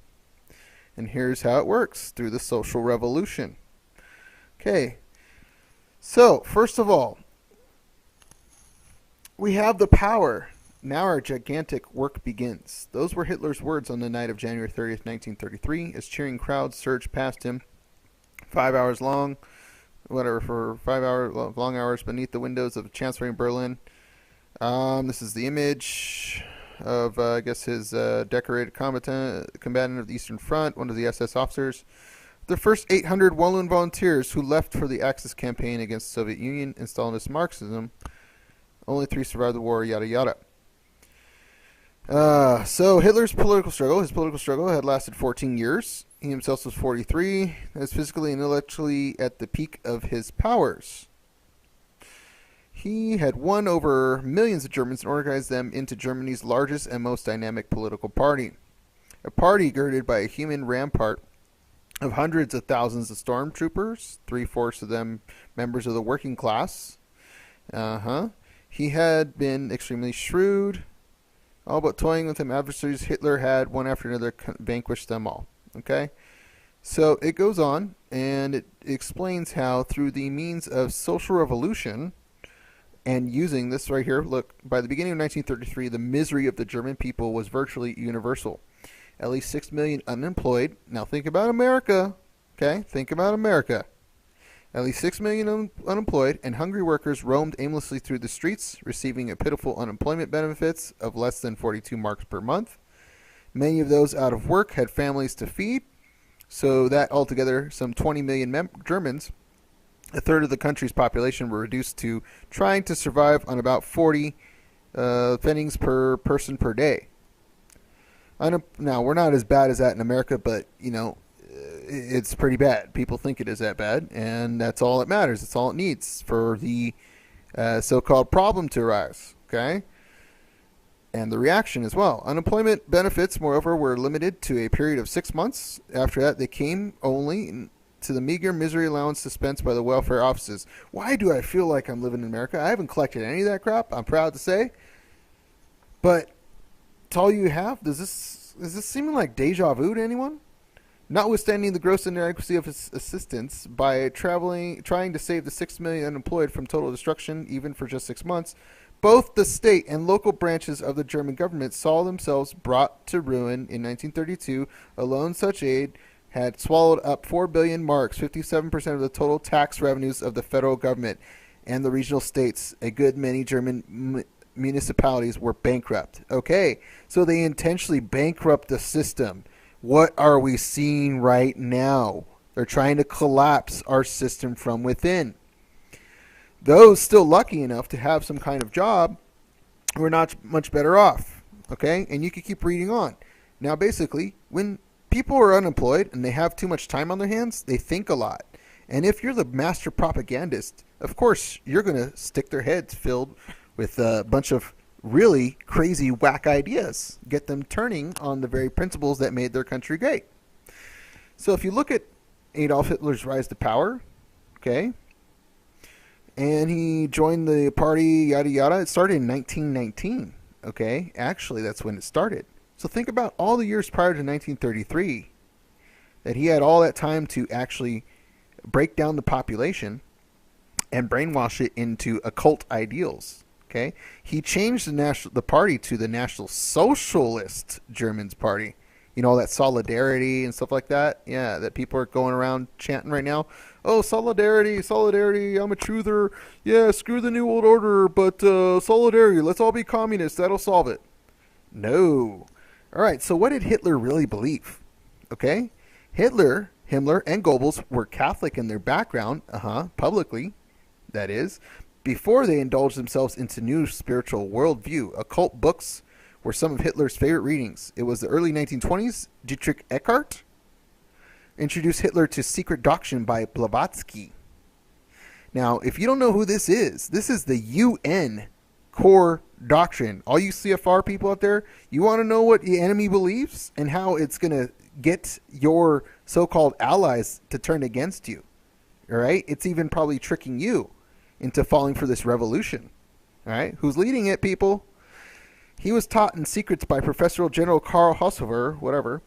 And here's how it works through the social revolution. Okay, so first of all, we have the power. Now our gigantic work begins. Those were Hitler's words on the night of January 30th, 1933, as cheering crowds surged past him 5 hours long, for 5 hour long hours beneath the windows of a chancellery in Berlin. This is the image. of, I guess, his decorated combatant of the Eastern Front, one of the SS officers. The first 800 Walloon volunteers who left for the Axis campaign against the Soviet Union and Stalinist Marxism. Only 3 survived the war, yada yada. So Hitler's political struggle had lasted 14 years. He himself was 43, was physically and intellectually at the peak of his powers. He had won over millions of Germans and organized them into Germany's largest and most dynamic political party. A party girded by a human rampart of hundreds of thousands of stormtroopers, 3/4 of them members of the working class. He had been extremely shrewd. All but toying with him adversaries, Hitler had, one after another, vanquished them all. Okay? So it goes on, and it explains how, through the means of social revolution, and using this right here, look, by the beginning of 1933, the misery of the German people was virtually universal. At least 6 million unemployed. Now think about America. Okay? Think about America. At least 6 million unemployed and hungry workers roamed aimlessly through the streets, receiving a pitiful unemployment benefits of less than 42 marks per month. Many of those out of work had families to feed, so that altogether some 20 million Germans, a third of the country's population, were reduced to trying to survive on about 40 pennies per person per day. Now, we're not as bad as that in America, but, you know, it's pretty bad. People think it is that bad, and that's all that matters. That's all it needs for the so-called problem to arise, okay? And the reaction as well. Unemployment benefits, moreover, were limited to a period of 6 months. After that, they came only to the meager misery allowance dispensed by the welfare offices. Why do I feel like I'm living in America? I haven't collected any of that crap, I'm proud to say. But it's all you have? Is this seeming like deja vu to anyone? Notwithstanding the gross inadequacy of his assistance, by trying to save the 6 million unemployed from total destruction, even for just 6 months, both the state and local branches of the German government saw themselves brought to ruin in 1932. Alone such aid had swallowed up 4 billion marks, 57% of the total tax revenues of the federal government and the regional states. A good many German municipalities were bankrupt. Okay, so they intentionally bankrupt the system. What are we seeing right now? They're trying to collapse our system from within. Those still lucky enough to have some kind of job were not much better off. Okay? And you can keep reading on. Now, basically, when people are unemployed and they have too much time on their hands, they think a lot. And if you're the master propagandist, of course, you're going to stick their heads filled with a bunch of really crazy, whack ideas. Get them turning on the very principles that made their country great. So if you look at Adolf Hitler's rise to power, okay, and he joined the party, yada yada, it started in 1919, okay? Actually, that's when it started. So think about all the years prior to 1933 that he had all that time to actually break down the population and brainwash it into occult ideals. Okay, he changed the party to the National Socialist Germans Party. You know, all that solidarity and stuff like that. Yeah, that people are going around chanting right now. Oh, solidarity, solidarity, I'm a truther. Yeah, screw the New World Order, but solidarity, let's all be communists. That'll solve it. No. All right, so what did Hitler really believe? Okay, Hitler, Himmler, and Goebbels were Catholic in their background, publicly, that is, before they indulged themselves into new spiritual worldview. Occult books were some of Hitler's favorite readings. It was the early 1920s. Dietrich Eckart introduced Hitler to Secret Doctrine by Blavatsky. Now, if you don't know who this is the UN core doctrine. All you CFR people out there, you want to know what the enemy believes and how it's going to get your so-called allies to turn against you. All right? It's even probably tricking you into falling for this revolution. All right? Who's leading it, people? He was taught in secrets by Professor General Karl Haushofer, whatever,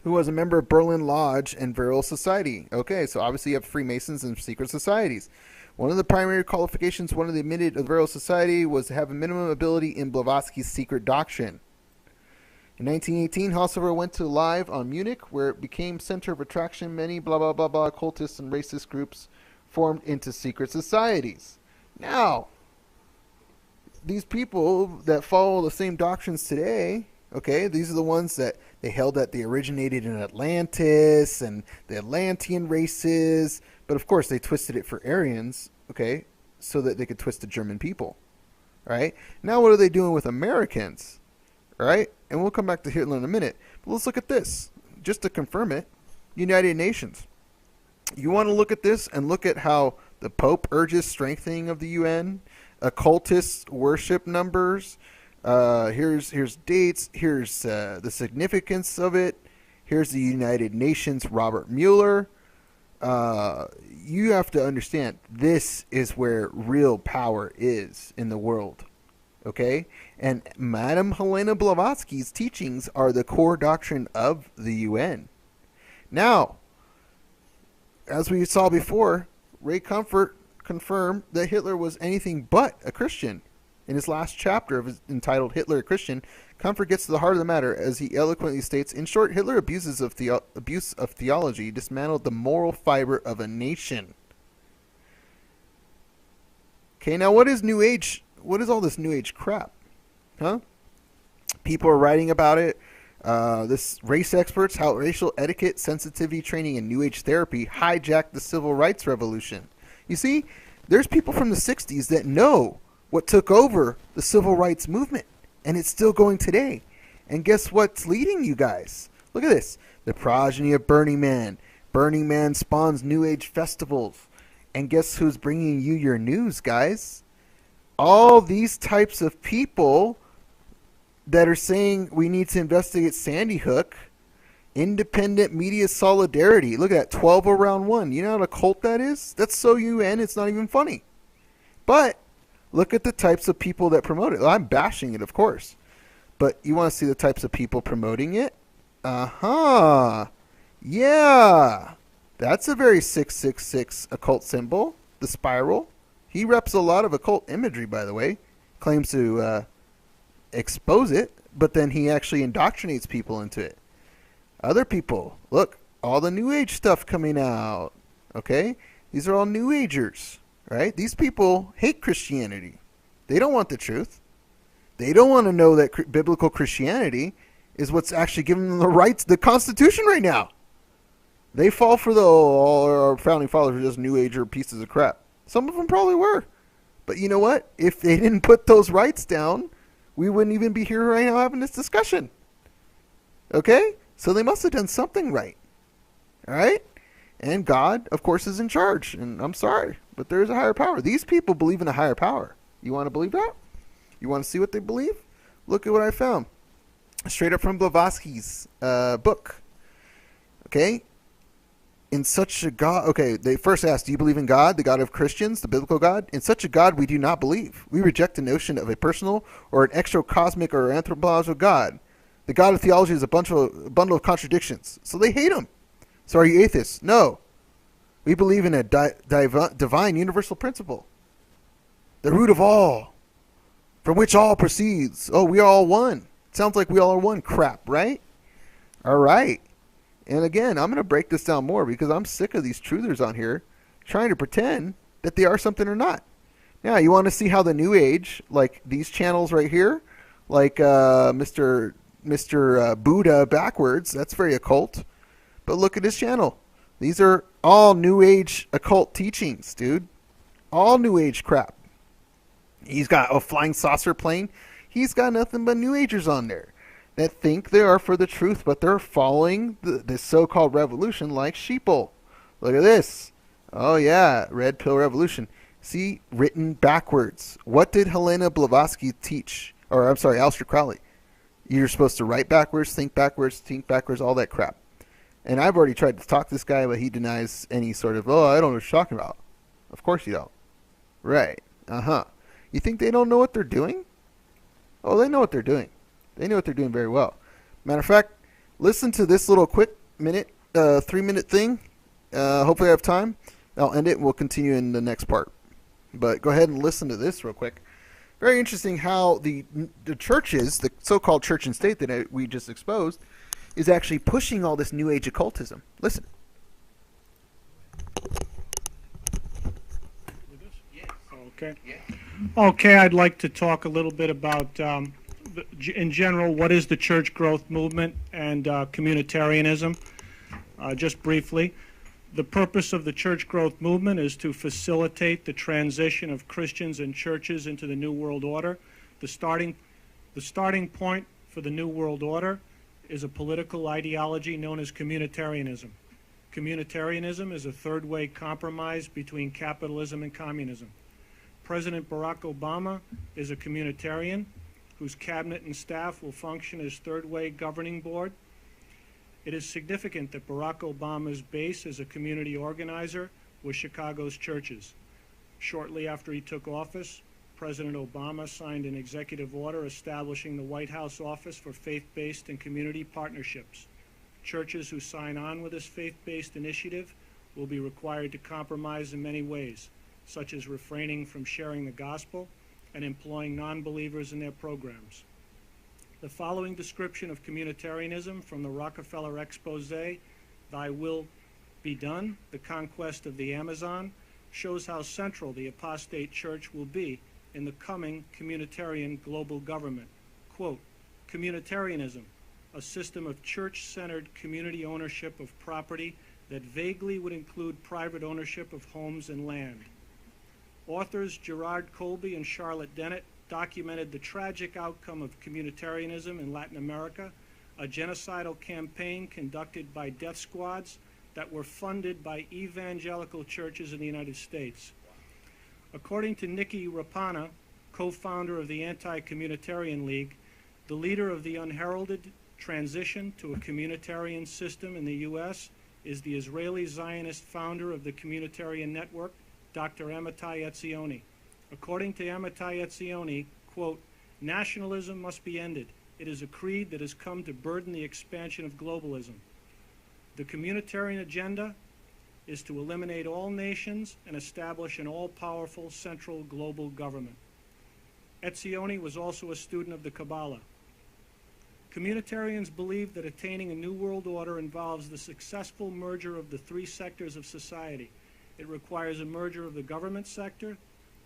who was a member of Berlin Lodge and Virile Society. Okay, so obviously you have Freemasons and secret societies. One of the primary qualifications one of the admitted of the Virile Society was to have a minimum ability in Blavatsky's secret doctrine. In 1918, Haushofer went to live on Munich, where it became center of attraction. Many blah blah blah blah occultists and racist groups formed into secret societies. Now, these people that follow the same doctrines today, okay, these are the ones that they held that they originated in Atlantis and the Atlantean races, but of course they twisted it for Aryans, okay, so that they could twist the German people, right? Now what are they doing with Americans, right? And we'll come back to Hitler in a minute, but let's look at this, just to confirm it. United Nations. You want to look at this and look at how the Pope urges strengthening of the UN, occultist worship numbers. Here's dates. Here's the significance of it. Here's the United Nations, Robert Mueller. You have to understand, this is where real power is in the world. Okay? And Madame Helena Blavatsky's teachings are the core doctrine of the UN. Now, as we saw before, Ray Comfort confirmed that Hitler was anything but a Christian. In his last chapter entitled Hitler a Christian, Comfort gets to the heart of the matter as he eloquently states, in short, Hitler abuse of theology dismantled the moral fiber of a nation. Okay, now what is New Age? What is all this New Age crap? Huh? People are writing about it. This race experts, how racial etiquette, sensitivity training, and New Age therapy hijacked the civil rights revolution. You see, there's people from the 60s that know what took over the civil rights movement, and it's still going today. And guess what's leading you guys? Look at this. The progeny of Burning Man. Burning Man spawns New Age festivals. And guess who's bringing you your news, guys? All these types of people that are saying we need to investigate Sandy Hook, independent media solidarity. Look at that, 12 around 1. You know what a cult that is? That's so UN, it's not even funny. But look at the types of people that promote it. Well, I'm bashing it, of course. But you want to see the types of people promoting it? Yeah. That's a very 666 occult symbol, the spiral. He reps a lot of occult imagery, by the way. Claims to expose it, but then he actually indoctrinates people into it. Other people, look, all the New Age stuff coming out, okay? These are all New Agers, right? These people hate Christianity. They don't want the truth. They don't want to know that biblical Christianity is what's actually giving them the rights, the Constitution right now. They fall for all our founding fathers are just New Ager pieces of crap. Some of them probably were. But you know what? If they didn't put those rights down, we wouldn't even be here right now having this discussion. Okay? So they must have done something right. All right? And God, of course, is in charge. And I'm sorry, but there is a higher power. These people believe in a higher power. You want to believe that? You want to see what they believe? Look at what I found. Straight up from Blavatsky's book. Okay? In such a God, okay, they first asked, do you believe in God, the God of Christians, the biblical God? In such a God, we do not believe. We reject the notion of a personal or an extra-cosmic or anthropological God. The God of theology is a bundle of contradictions. So they hate him. So are you atheists? No. We believe in a divine universal principle. The root of all, from which all proceeds. Oh, we are all one. Sounds like we all are one crap, right? All right. And again, I'm going to break this down more because I'm sick of these truthers on here trying to pretend that they are something or not. Now, you want to see how the New Age, like these channels right here, like Mr. Buddha backwards, that's very occult. But look at his channel. These are all New Age occult teachings, dude. All New Age crap. He's got a flying saucer plane. He's got nothing but New Agers on there that think they are for the truth, but they're following this so-called revolution like sheeple. Look at this. Oh, yeah, Red Pill Revolution. See, written backwards. What did Helena Blavatsky teach? Or, I'm sorry, Aleister Crowley. You're supposed to write backwards, think backwards, all that crap. And I've already tried to talk to this guy, but he denies any sort of, I don't know what you're talking about. Of course you don't. Right. You think they don't know what they're doing? Oh, they know what they're doing. They know what they're doing very well. Matter of fact, listen to this little quick 3-minute thing. Hopefully I have time. I'll end it and we'll continue in the next part. But go ahead and listen to this real quick. Very interesting how the churches, the so-called church and state that we just exposed, is actually pushing all this New Age occultism. Listen. Okay. Okay, I'd like to talk a little bit about, in general, what is the church growth movement and communitarianism. Just briefly, the purpose of the church growth movement is to facilitate the transition of Christians and churches into the New World Order. The starting point for the New World Order is a political ideology known as communitarianism. Communitarianism is a third-way compromise between capitalism and communism. President Barack Obama is a communitarian whose cabinet and staff will function as third-way governing board. It is significant that Barack Obama's base as a community organizer was Chicago's churches. Shortly after he took office, President Obama signed an executive order establishing the White House Office for Faith-Based and Community Partnerships. Churches who sign on with this faith-based initiative will be required to compromise in many ways, such as refraining from sharing the gospel and employing non-believers in their programs. The following description of communitarianism from the Rockefeller expose, "Thy Will Be Done, the Conquest of the Amazon," shows how central the apostate church will be in the coming communitarian global government. Quote, "Communitarianism, a system of church-centered community ownership of property that vaguely would include private ownership of homes and land." Authors Gerard Colby and Charlotte Dennett documented the tragic outcome of communitarianism in Latin America, a genocidal campaign conducted by death squads that were funded by evangelical churches in the United States. According to Nikki Rapana, co-founder of the Anti-Communitarian League, the leader of the unheralded transition to a communitarian system in the U.S. is the Israeli Zionist founder of the Communitarian Network, Dr. Amitai Etzioni. According to Amitai Etzioni, quote, "Nationalism must be ended. It is a creed that has come to burden the expansion of globalism. The communitarian agenda is to eliminate all nations and establish an all-powerful central global government." Etzioni was also a student of the Kabbalah. Communitarians believe that attaining a new world order involves the successful merger of the three sectors of society. It requires a merger of the government sector,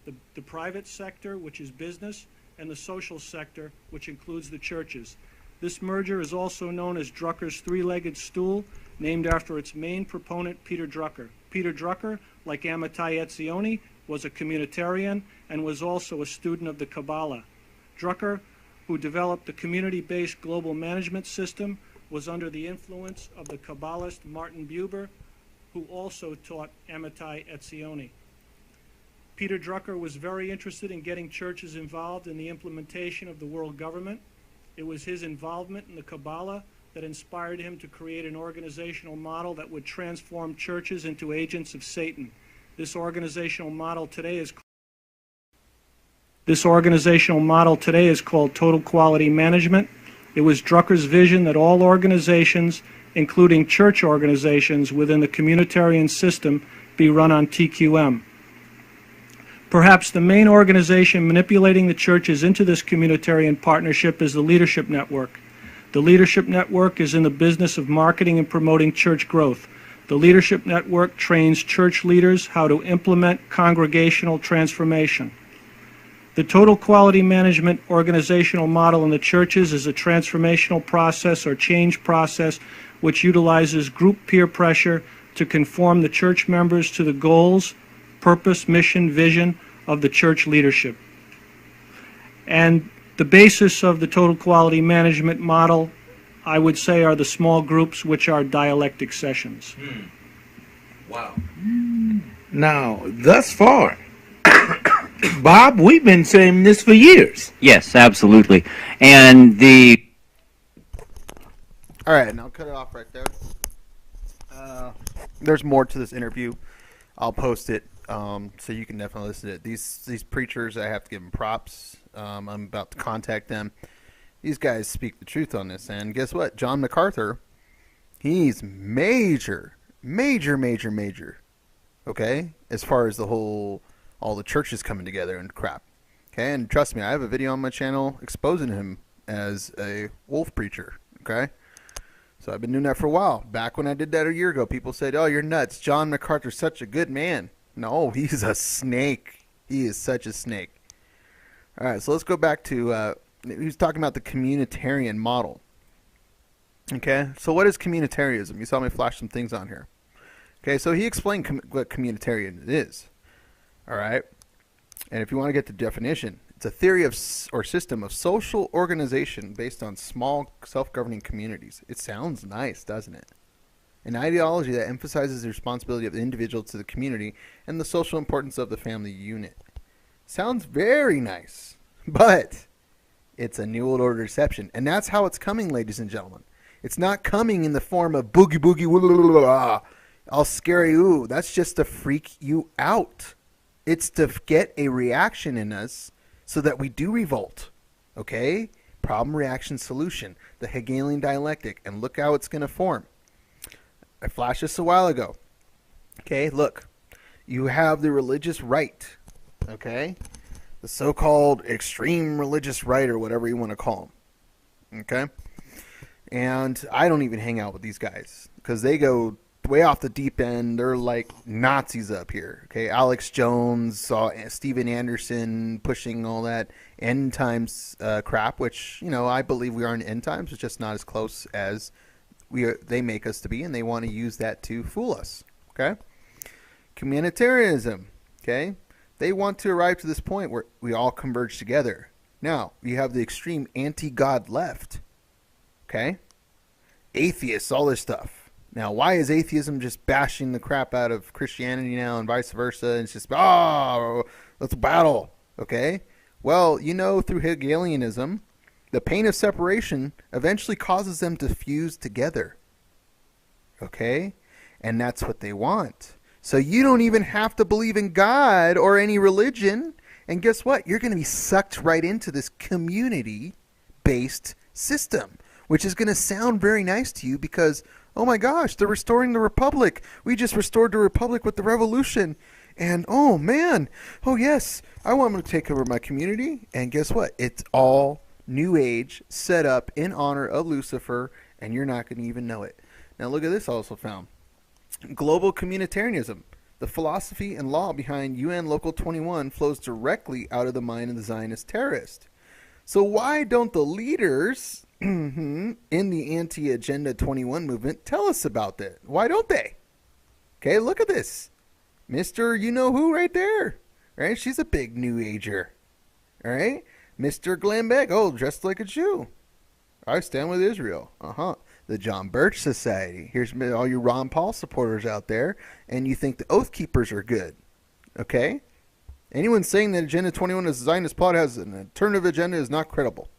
the private sector, which is business, and the social sector, which includes the churches. This merger is also known as Drucker's three-legged stool, named after its main proponent, Peter Drucker. Peter Drucker, like Amitai Etzioni, was a communitarian and was also a student of the Kabbalah. Drucker, who developed the community-based global management system, was under the influence of the Kabbalist Martin Buber, who also taught Amitai Etzioni. Peter Drucker was very interested in getting churches involved in the implementation of the world government. It was his involvement in the Kabbalah that inspired him to create an organizational model that would transform churches into agents of Satan. This organizational model today is called total quality management. It was Drucker's vision that all organizations, including church organizations within the communitarian system, be run on TQM. Perhaps the main organization manipulating the churches into this communitarian partnership is the Leadership Network. The Leadership Network is in the business of marketing and promoting church growth. The Leadership Network trains church leaders how to implement congregational transformation. The total quality management organizational model in the churches is a transformational process or change process which utilizes group peer pressure to conform the church members to the goals, purpose, mission, vision of the church leadership. And the basis of the total quality management model, I would say, are the small groups, which are dialectic sessions. Wow. Now, thus far, Bob, we've been saying this for years. Yes, absolutely. And All right, and I'll cut it off right there. There's more to this interview. I'll post it, so you can definitely listen to it. These preachers, I have to give them props. I'm about to contact them. These guys speak the truth on this. And guess what? John MacArthur, he's major. Okay? As far as all the churches coming together and crap. Okay? And trust me, I have a video on my channel exposing him as a wolf preacher. Okay? So I've been doing that for a while. Back when I did that a year ago, people said, "Oh, you're nuts. John MacArthur's such a good man." No, he's a snake. He is such a snake. All right, so let's go back to, he was talking about the communitarian model. Okay, so what is communitarianism? You saw me flash some things on here. Okay, so he explained what communitarian is. All right, and if you want to get the definition, it's a theory of or system of social organization based on small self-governing communities. It sounds nice, doesn't it? An ideology that emphasizes the responsibility of the individual to the community and the social importance of the family unit. Sounds very nice, but it's a New World Order deception, and that's how it's coming, ladies and gentlemen. It's not coming in the form of boogie boogie, all scary, ooh. That's just to freak you out. It's to get a reaction in us so that we do revolt. Okay? Problem, reaction, solution. The Hegelian dialectic. And look how it's going to form. I flashed this a while ago. Okay, look. You have the religious right. Okay? The so-called extreme religious right, or whatever you want to call them. Okay? And I don't even hang out with these guys because they go way off the deep end. They're like Nazis up here. Okay, Alex Jones, saw Steven Anderson pushing all that end times crap, which, you know, I believe we are in end times. It's just not as close as they make us to be, and they want to use that to fool us. Okay, communitarianism. Okay, they want to arrive to this point where we all converge together. Now you have the extreme anti-God left. Okay, atheists, all this stuff. Now, why is atheism just bashing the crap out of Christianity now and vice versa? And it's just, let's battle. Okay? Well, you know, through Hegelianism, the pain of separation eventually causes them to fuse together. Okay? And that's what they want. So you don't even have to believe in God or any religion. And guess what? You're going to be sucked right into this community-based system, which is going to sound very nice to you because, oh my gosh, they're restoring the republic. We just restored the republic with the revolution. And oh man, oh yes, I want them to take over my community. And guess what? It's all New Age set up in honor of Lucifer, and you're not going to even know it. Now look at this also found. Global communitarianism. The philosophy and law behind UN Local 21 flows directly out of the mind of the Zionist terrorist. So why don't the leaders in the anti-Agenda 21 movement tell us about that? Why don't they? Okay, look at this. Mr. You-know-who right there. Right? She's a big New Ager. All right? Mr. Glenn Beck, dressed like a Jew. I stand with Israel. The John Birch Society. Here's all you Ron Paul supporters out there, and you think the Oath Keepers are good. Okay? Anyone saying that Agenda 21 is designed as plot has an alternative agenda is not credible.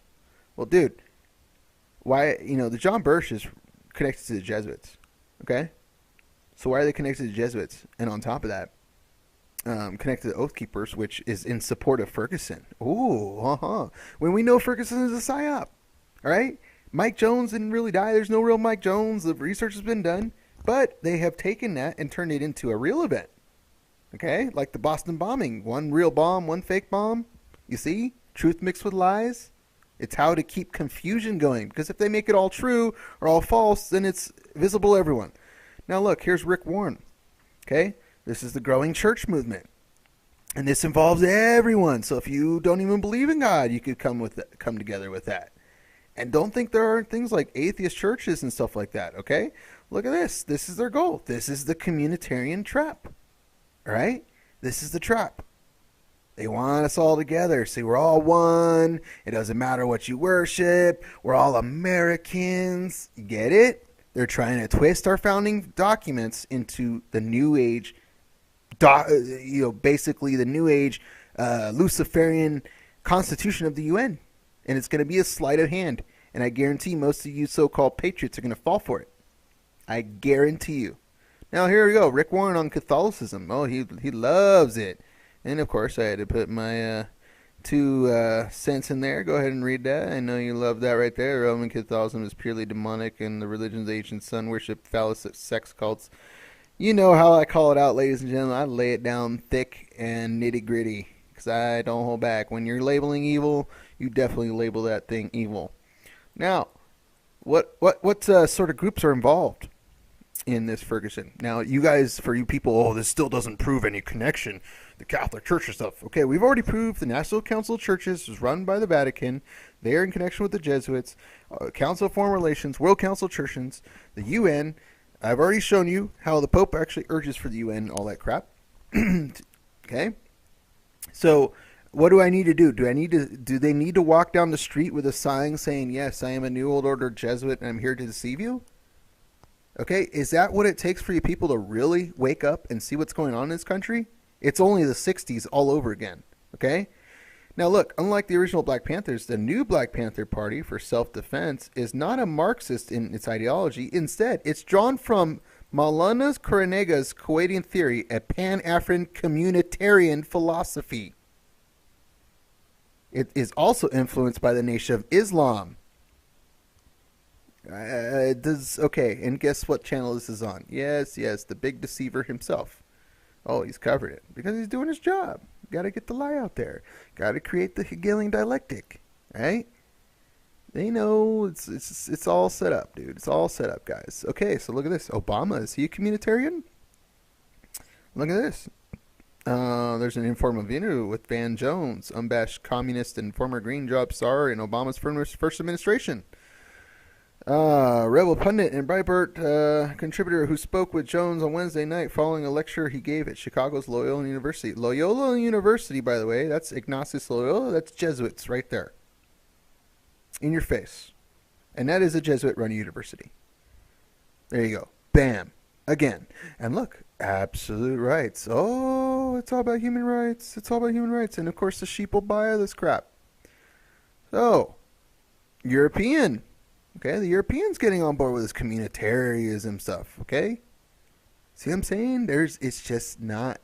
Well, dude, why, the John Birch is connected to the Jesuits. Okay? So why are they connected to the Jesuits? And on top of that, connected to Oath Keepers, which is in support of Ferguson. Ooh, when we know Ferguson is a psyop. All right? Mike Jones didn't really die. There's no real Mike Jones. The research has been done. But they have taken that and turned it into a real event. Okay? Like the Boston bombing. One real bomb, one fake bomb. You see? Truth mixed with lies. It's how to keep confusion going. Because if they make it all true or all false, then it's visible to everyone. Now look, here's Rick Warren. Okay? This is the growing church movement. And this involves everyone. So if you don't even believe in God, you could come together with that. And don't think there aren't things like atheist churches and stuff like that, okay? Look at this. This is their goal. This is the communitarian trap. All right? This is the trap. They want us all together. See, we're all one. It doesn't matter what you worship. We're all Americans. You get it? They're trying to twist our founding documents into the New Age, basically the New Age Luciferian Constitution of the UN. And it's going to be a sleight of hand. And I guarantee most of you so-called patriots are going to fall for it. I guarantee you. Now, here we go. Rick Warren on Catholicism. Oh, he loves it. And, of course, I had to put my 2 cents in there. Go ahead and read that. I know you love that right there. Roman Catholicism is purely demonic, and the religion's ancient sun worship, phallus, sex cults. You know how I call it out, ladies and gentlemen. I lay it down thick and nitty-gritty. Because I don't hold back. When you're labeling evil, you definitely label that thing evil. Now, what sort of groups are involved? in this Ferguson. Now, you guys, for you people, oh, this still doesn't prove any connection. The Catholic Church and stuff. Okay, we've already proved the National Council of Churches is run by the Vatican. They are in connection with the Jesuits, Council of Foreign Relations, World Council of Churches, the UN. I've already shown you how the Pope actually urges for the UN, all that crap. Okay? So, what do I need to do? Do they need to walk down the street with a sign saying, yes, I am a New Old Order Jesuit and I'm here to deceive you? Okay, is that what it takes for you people to really wake up and see what's going on in this country? It's only the 60s all over again, okay? Now look, unlike the original Black Panthers, the new Black Panther Party for self-defense is not a Marxist in its ideology. Instead, it's drawn from Maulana Karunega's Kuwaitian theory, a Pan-African communitarian philosophy. It is also influenced by the Nation of Islam. Okay, and guess what channel this is on? Yes, the big deceiver himself. Oh, he's covered it because he's doing his job. Got to get the lie out there. Got to create the Hegelian dialectic, right? They know it's all set up, dude. It's all set up, guys. Okay, so look at this. Obama, is he a communitarian? Look at this. There's an informal interview with Van Jones, unabashed communist and former Green Job czar in Obama's first administration. Rebel pundit and Breitbart contributor who spoke with Jones on Wednesday night following a lecture he gave at Chicago's Loyola University. Loyola University, by the way, that's Ignatius Loyola. That's Jesuits right there. In your face. And that is a Jesuit-run university. There you go. Bam. Again. And look, absolute rights. Oh, it's all about human rights. It's all about human rights. And, of course, the sheep will buy this crap. So, European. Okay, the Europeans getting on board with this communitarianism stuff, okay? See what I'm saying? It's just not,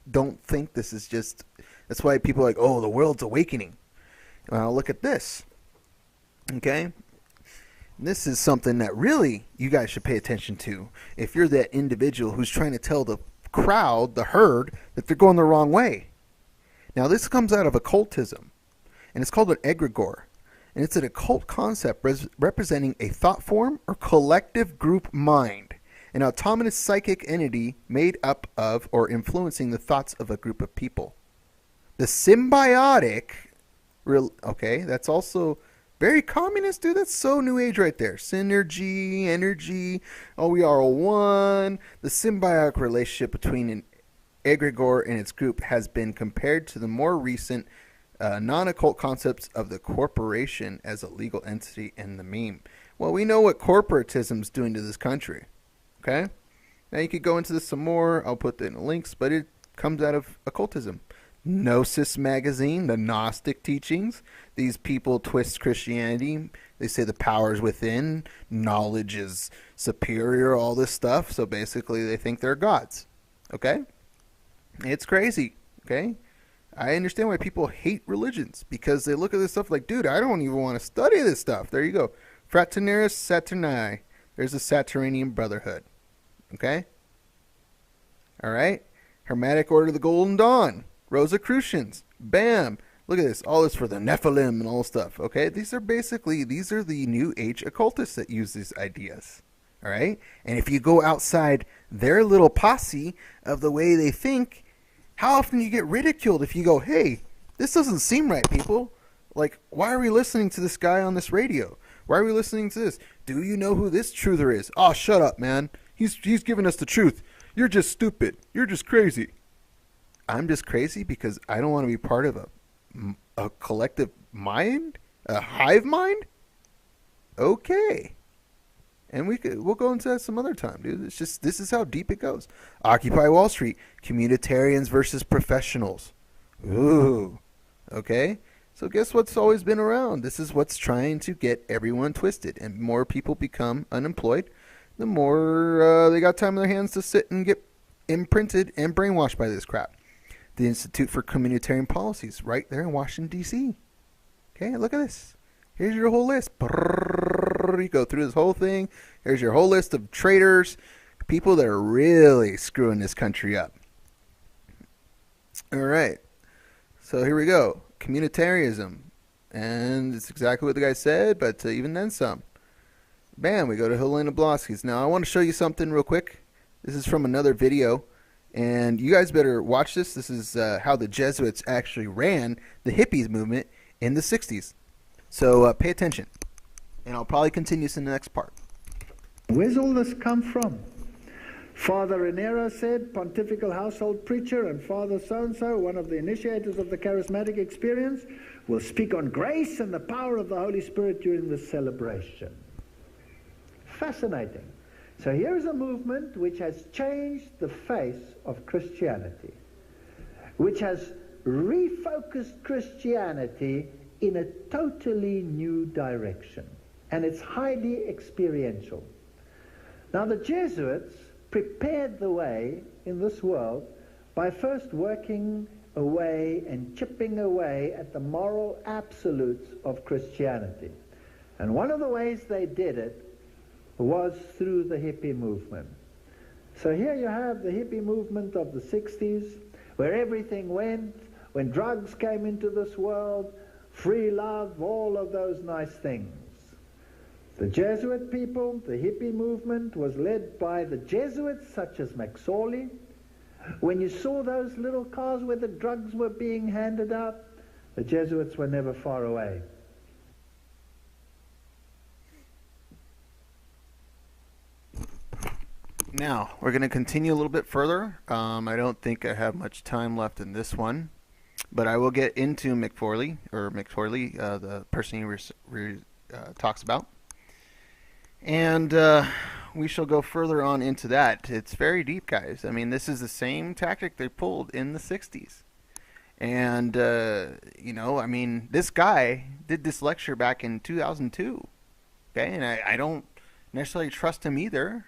don't think this is just, that's why people are like, oh, the world's awakening. Well, look at this, okay? This is something that really you guys should pay attention to. If you're that individual who's trying to tell the crowd, the herd, that they're going the wrong way. Now, this comes out of occultism, and it's called an egregore. And it's an occult concept representing a thought form or collective group mind, an autonomous psychic entity made up of or influencing the thoughts of a group of people. The symbiotic, okay, that's also very communist, dude. That's so new age right there. Synergy, energy, oh, we are one. The symbiotic relationship between an egregore and its group has been compared to the more recent non-occult concepts of the corporation as a legal entity and the meme. Well, we know what corporatism's doing to this country. Okay? Now you could go into this some more. I'll put that in the links, but it comes out of occultism. Gnosis magazine, the Gnostic teachings. These people twist Christianity. They say the power is within. Knowledge is superior, all this stuff. So basically they think they're gods. Okay? It's crazy. Okay? I understand why people hate religions, because they look at this stuff like, dude, I don't even want to study this stuff. There you go. Fraternaris Saturni. There's a Saturnian Brotherhood. Okay? All right? Hermetic Order of the Golden Dawn. Rosicrucians. Bam. Look at this. All this for the Nephilim and all this stuff. Okay? These are the New Age occultists that use these ideas. All right? And if you go outside their little posse of the way they think, how often do you get ridiculed if you go, hey, this doesn't seem right, people. Like, why are we listening to this guy on this radio? Why are we listening to this? Do you know who this truther is? Oh, shut up, man. He's giving us the truth. You're just stupid. You're just crazy. I'm just crazy because I don't want to be part of a collective mind? A hive mind? Okay. And we'll go into that some other time, dude. It's just, this is how deep it goes. Occupy Wall Street. Communitarians versus professionals. Ooh. Okay? So guess what's always been around? This is what's trying to get everyone twisted. And more people become unemployed, the more they got time on their hands to sit and get imprinted and brainwashed by this crap. The Institute for Communitarian Policies, right there in Washington, D.C. Okay, look at this. Here's your whole list. You go through this whole thing. Here's your whole list of traitors, people that are really screwing this country up. All right. So here we go. Communitarianism. And it's exactly what the guy said, but even then some. Bam, we go to Helena Blonsky's. Now, I want to show you something real quick. This is from another video, and you guys better watch this. This is how the Jesuits actually ran the hippies movement in the 60s. So pay attention, and I'll probably continue this in the next part. Where's all this come from? Father Raniero said, pontifical household preacher, and Father so-and-so, one of the initiators of the charismatic experience, will speak on grace and the power of the Holy Spirit during this celebration. Fascinating. So here's a movement which has changed the face of Christianity, which has refocused Christianity in a totally new direction, and it's highly experiential. Now, the Jesuits prepared the way in this world by first working away and chipping away at the moral absolutes of Christianity. And one of the ways they did it was through the hippie movement. So here you have the hippie movement of the 60s, where everything went, when drugs came into this world, free love, all of those nice things. The Jesuit people, the hippie movement, was led by the Jesuits such as McSorley. When you saw those little cars where the drugs were being handed out, the Jesuits were never far away. Now, we're going to continue a little bit further. I don't think I have much time left in this one, but I will get into McForley, the person he talks about. And we shall go further on into that. It's very deep, guys. I mean, this is the same tactic they pulled in the 60s. And, you know, I mean, this guy did this lecture back in 2002. Okay, and I don't necessarily trust him either.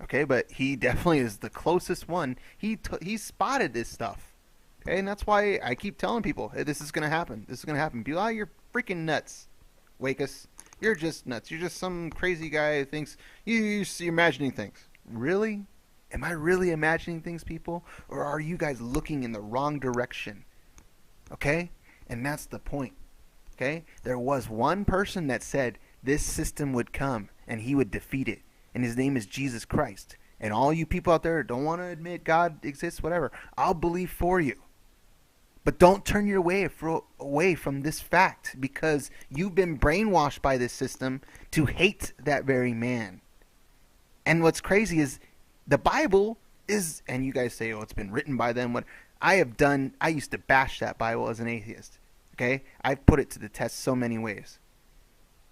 Okay, but he definitely is the closest one. He spotted this stuff. Okay, and that's why I keep telling people, hey, this is going to happen. This is going to happen. People, you're freaking nuts. Wakus. You're just nuts. You're just some crazy guy who thinks you're imagining things. Really? Am I really imagining things, people? Or are you guys looking in the wrong direction? Okay? And that's the point. Okay? There was one person that said this system would come and he would defeat it. And his name is Jesus Christ. And all you people out there don't want to admit God exists, whatever, I'll believe for you. But don't turn your way away from this fact, because you've been brainwashed by this system to hate that very man. And what's crazy is the Bible is, and you guys say, oh, it's been written by them. What I have done, I used to bash that Bible as an atheist. Okay? I've put it to the test so many ways.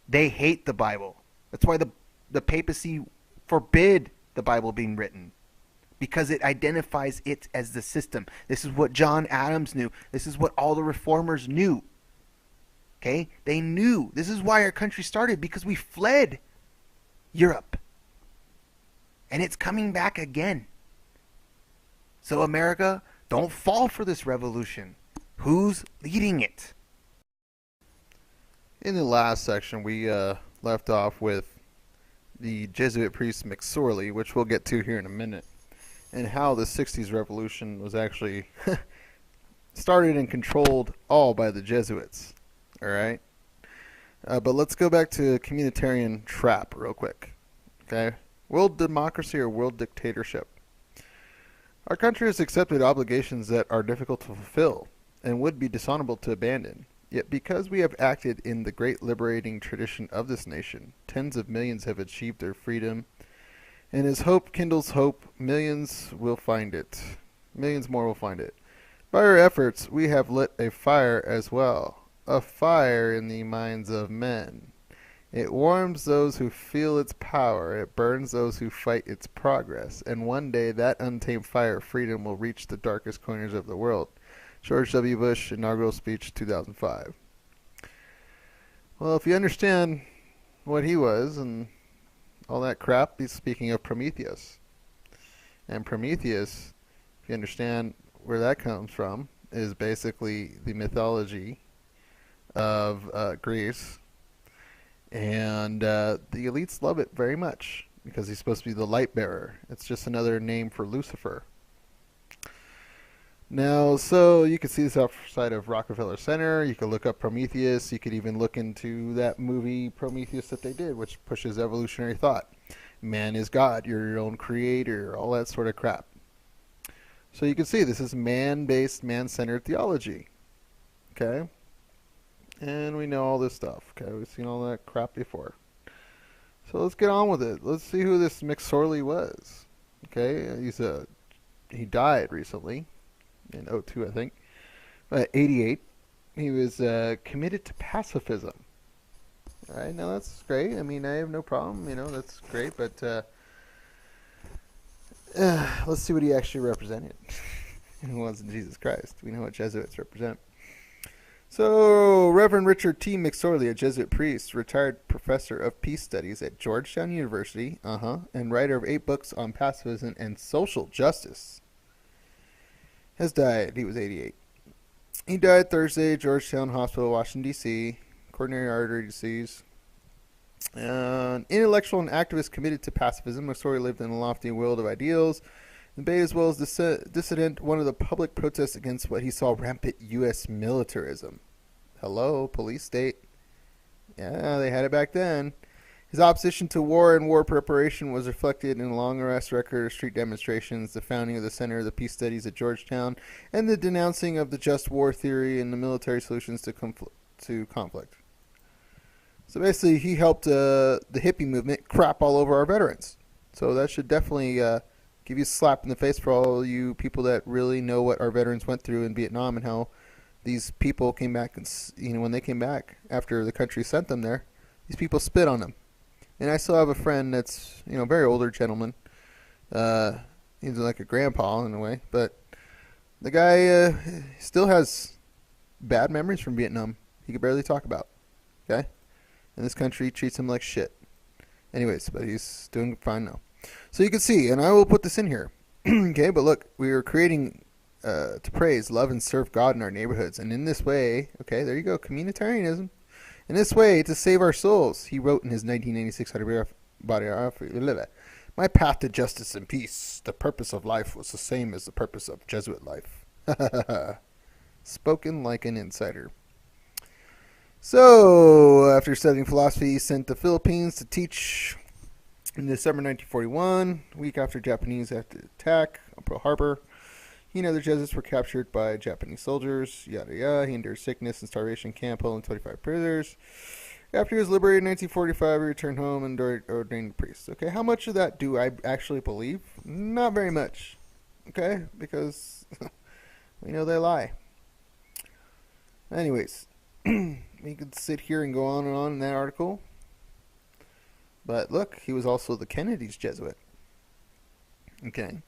They hate the Bible. That's why the papacy forbid the Bible being written, because it identifies it as the system. This is what John Adams knew. This is what all the reformers knew. Okay? They knew. This is why our country started, because we fled Europe. And it's coming back again. So America, don't fall for this revolution. Who's leading it? In the last section, we left off with the Jesuit priest McSorley, which we'll get to here in a minute, and how the 60s revolution was actually started and controlled all by the Jesuits. All right? But let's go back to communitarian trap real quick. Okay? World democracy or world dictatorship. Our country has accepted obligations that are difficult to fulfill and would be dishonorable to abandon. Yet because we have acted in the great liberating tradition of this nation, tens of millions have achieved their freedom, and as hope kindles hope, millions will find it. Millions more will find it. By our efforts, we have lit a fire as well, a fire in the minds of men. It warms those who feel its power, it burns those who fight its progress, and one day that untamed fire of freedom will reach the darkest corners of the world. George W. Bush, inaugural speech, 2005. Well, if you understand what he was and all that crap, he's speaking of Prometheus. And Prometheus, if you understand where that comes from, is basically the mythology of Greece. And the elites love it very much because he's supposed to be the light bearer. It's just another name for Lucifer. Now, so you can see this outside of Rockefeller Center. You can look up Prometheus. You could even look into that movie Prometheus that they did, which pushes evolutionary thought. Man is God. You're your own creator. All that sort of crap. So you can see this is man-based, man-centered theology. Okay? And we know all this stuff. Okay? We've seen all that crap before. So let's get on with it. Let's see who this McSorley was. Okay? He died recently. In 2002, I think. 88. He was committed to pacifism. All right, now that's great. I mean, I have no problem. That's great. But let's see what he actually represented. It wasn't Jesus Christ. We know what Jesuits represent. So, Reverend Richard T. McSorley, a Jesuit priest, retired professor of peace studies at Georgetown University, and writer of 8 books on pacifism and social justice, has died. He was 88. He died Thursday at Georgetown Hospital, Washington, D.C. Coronary artery disease. An intellectual and activist committed to pacifism, McSorley lived in a lofty world of ideals. The Bay, as well as dissident, one of the public protests against what he saw rampant U.S. militarism. Hello, police state. Yeah, they had it back then. His opposition to war and war preparation was reflected in a long arrest record of street demonstrations, the founding of the Center of the Peace Studies at Georgetown, and the denouncing of the just war theory and the military solutions to conflict. So basically, he helped the hippie movement crap all over our veterans. So that should definitely give you a slap in the face for all you people that really know what our veterans went through in Vietnam and how these people came back and, when they came back after the country sent them there, these people spit on them. And I still have a friend that's, a very older gentleman. He's like a grandpa in a way. But the guy still has bad memories from Vietnam he could barely talk about. Okay? And this country treats him like shit. Anyways, but he's doing fine now. So you can see, and I will put this in here. Okay, but look, we are creating to praise, love, and serve God in our neighborhoods. And in this way, okay, there you go, communitarianism. In this way, to save our souls, he wrote in his 1996 autobiography, "My path to justice and peace, the purpose of life was the same as the purpose of Jesuit life." Spoken like an insider. So, after studying philosophy, he sent to the Philippines to teach in December 1941, a week after Japanese attack on Pearl Harbor. He and other Jesuits were captured by Japanese soldiers, yada yada. He endured sickness and starvation camp, holding 25 prisoners. After he was liberated in 1945, he returned home and ordained a priest. Okay, how much of that do I actually believe? Not very much. Okay, because we know they lie. Anyways, we could sit here and go on in that article. But look, he was also the Kennedy's Jesuit. Okay.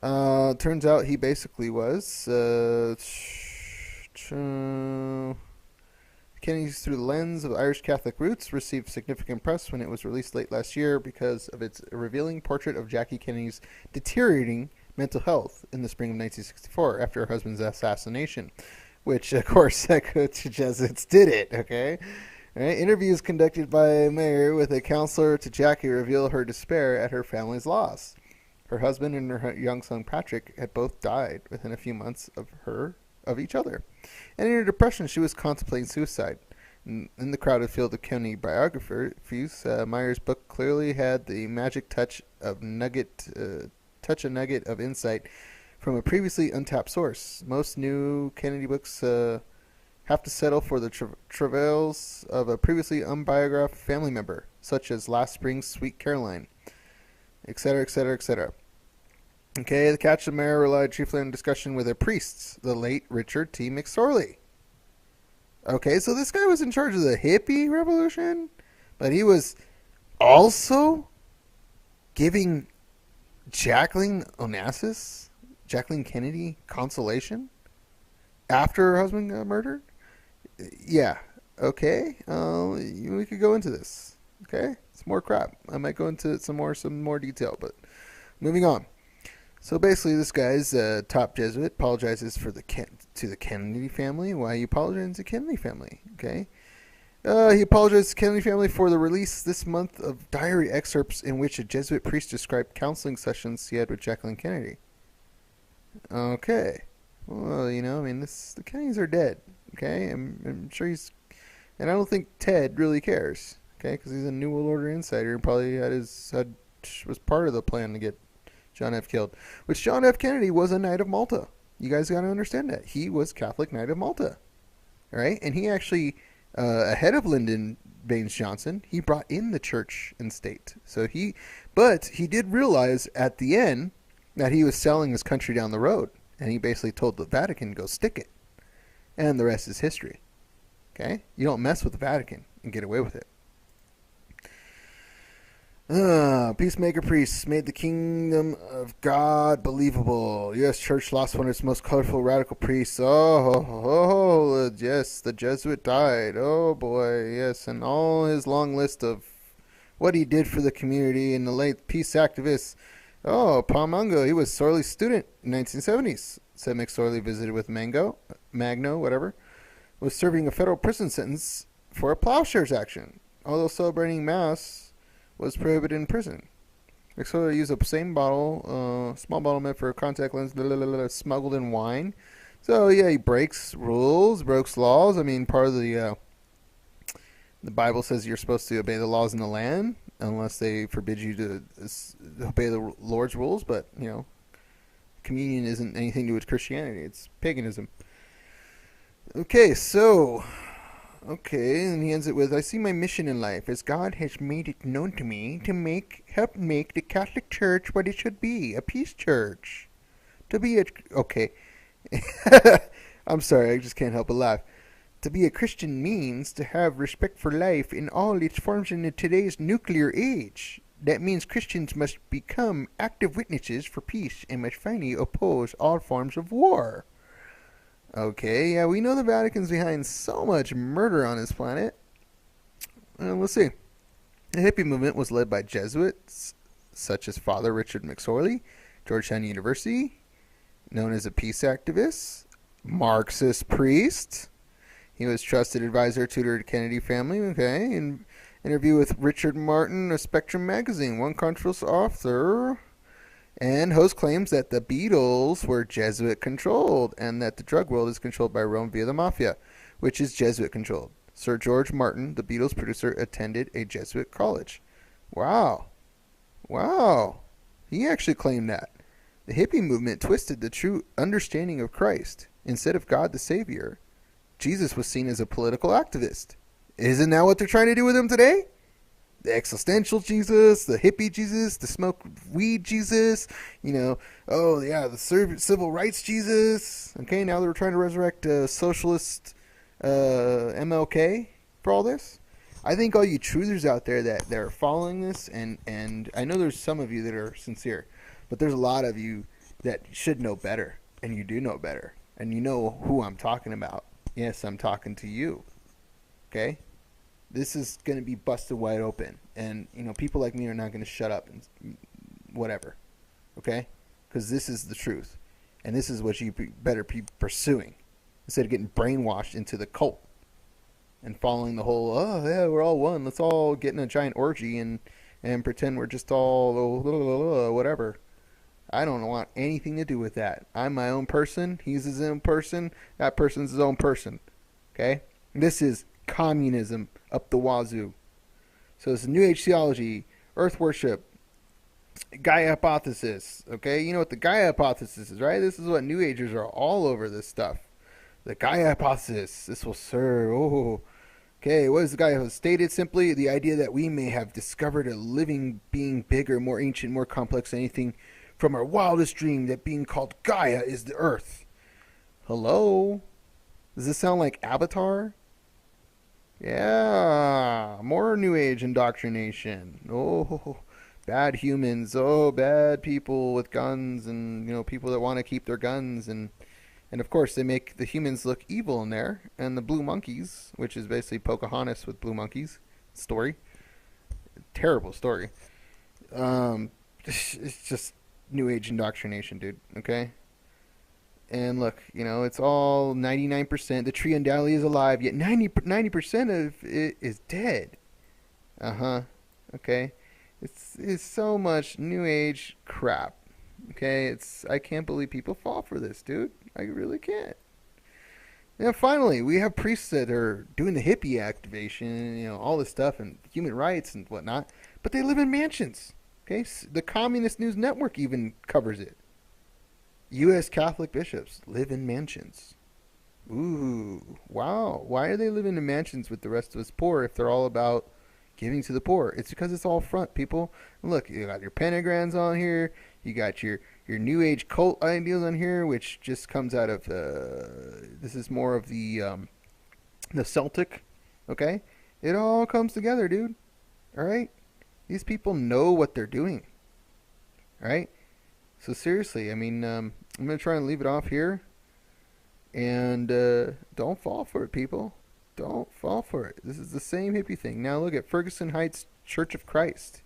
Turns out he basically was Kennedy's Through the Lens of Irish Catholic Roots received significant press when it was released late last year because of its revealing portrait of Jackie Kennedy's deteriorating mental health in the spring of 1964 after her husband's assassination, which, of course, Jesuits did it, okay? All right, interviews conducted by Mayer with a counselor to Jackie reveal her despair at her family's loss. Her husband and her young son Patrick had both died within a few months of each other. And in her depression, she was contemplating suicide. In the crowded field of Kennedy biographies, Meyer's book clearly had the magic touch a nugget of insight from a previously untapped source. Most new Kennedy books have to settle for the travails of a previously unbiographed family member, such as last spring's Sweet Caroline, etc., etc., etc. Okay, the catch of Mayer relied chiefly on discussion with a priest, the late Richard T. McSorley. Okay, so this guy was in charge of the hippie revolution, but he was also giving Jacqueline Kennedy consolation after her husband got murdered? Yeah, okay, we could go into this, okay? It's more crap. I might go into some more detail, but moving on. So basically, this guy's top Jesuit apologizes to the Kennedy family. Why are you apologizing to the Kennedy family? Okay, he apologized to the Kennedy family for the release this month of diary excerpts in which a Jesuit priest described counseling sessions he had with Jacqueline Kennedy. Okay, Well, you know, I mean, the Kennedys are dead. Okay, I'm sure he's, and I don't think Ted really cares. Okay, because he's a New World Order insider and probably was part of the plan to get John F. killed. Which John F. Kennedy was a Knight of Malta. You guys got to understand that he was Catholic Knight of Malta, all right? And he actually, ahead of Lyndon Baines Johnson, he brought in the church and state. But he did realize at the end that he was selling his country down the road, and he basically told the Vatican, "Go stick it," and the rest is history. Okay, you don't mess with the Vatican and get away with it. Peacemaker priests made the kingdom of God believable. U.S. Church lost one of its most colorful radical priests. Yes, the Jesuit died. Oh boy, yes, and all his long list of what he did for the community and the late peace activists. Oh, Palmango, he was Sorley's student in 1970s. Said McSorley visited with Magno, whatever, was serving a federal prison sentence for a plowshares action, although celebrating Mass was prohibited in prison. McSorley used the same bottle, small bottle meant for a contact lens, smuggled in wine. So yeah, he breaks rules, breaks laws. I mean, part of the Bible says you're supposed to obey the laws in the land, unless they forbid you to obey the Lord's rules. But you know, communion isn't anything to do with Christianity; it's paganism. Okay, and he ends it with, "I see my mission in life as God has made it known to me to help make the Catholic Church what it should be, a peace church. Okay. I'm sorry, I just can't help but laugh. To be a Christian means to have respect for life in all its forms in today's nuclear age. That means Christians must become active witnesses for peace and must finally oppose all forms of war." Okay, yeah, we know the Vatican's behind so much murder on this planet. Let's see. The hippie movement was led by Jesuits, such as Father Richard McSorley, Georgetown University, known as a peace activist, Marxist priest. He was trusted advisor, tutor to Kennedy family, okay, in interview with Richard Martin of Spectrum magazine, one controversial author, and host claims that the Beatles were Jesuit-controlled and that the drug world is controlled by Rome via the Mafia, which is Jesuit-controlled. Sir George Martin, the Beatles producer, attended a Jesuit college. Wow. He actually claimed that. The hippie movement twisted the true understanding of Christ. Instead of God the Savior, Jesus was seen as a political activist. Isn't that what they're trying to do with him today? The existential Jesus, the hippie Jesus, the smoke weed Jesus, the civil rights Jesus. Okay, now they're trying to resurrect socialist MLK for all this. I think all you truthers out there that are following this, and I know there's some of you that are sincere, but there's a lot of you that should know better, and you do know better, and you know who I'm talking about. Yes, I'm talking to you. Okay? This is going to be busted wide open. And, people like me are not going to shut up and whatever. Okay? Because this is the truth. And this is what you better be pursuing. Instead of getting brainwashed into the cult. And following the whole, oh, yeah, we're all one. Let's all get in a giant orgy and pretend we're just all whatever. I don't want anything to do with that. I'm my own person. He's his own person. That person's his own person. Okay? This is communism up the wazoo. So it's New Age theology, earth worship, Gaia hypothesis. Okay, you know what the Gaia hypothesis is, right? This is what New Agers are all over this stuff. The Gaia hypothesis. This will serve. Oh, okay. What is the Gaia? Stated simply, the idea that we may have discovered a living being bigger, more ancient, more complex than anything from our wildest dream. That being called Gaia is the Earth. Hello? Does this sound like Avatar? Yeah, more New Age indoctrination. Oh, bad humans. Oh, bad people with guns and, people that want to keep their guns. And of course, they make the humans look evil in there. And the blue monkeys, which is basically Pocahontas with blue monkeys story. Terrible story. It's just New Age indoctrination, dude. Okay? And look, it's all 99%. The tree undoubtedly is alive, yet 90% of it is dead. Okay. It's so much New Age crap. Okay, I can't believe people fall for this, dude. I really can't. Now, finally, we have priests that are doing the hippie activation, all this stuff, and human rights and whatnot, but they live in mansions. Okay, the Communist News Network even covers it. U.S. Catholic bishops live in mansions. Ooh, wow. Why are they living in mansions with the rest of us poor if they're all about giving to the poor? It's because it's all front, people. Look, you got your pentagrams on here. You got your New Age cult ideals on here, which just comes out of this is more of the Celtic. Okay, it all comes together, dude. All right, these people know what they're doing. All right, so seriously, I mean, I'm gonna try and leave it off here, and don't fall for it, people. Don't fall for it. This is the same hippie thing. Now look at Ferguson Heights Church of Christ.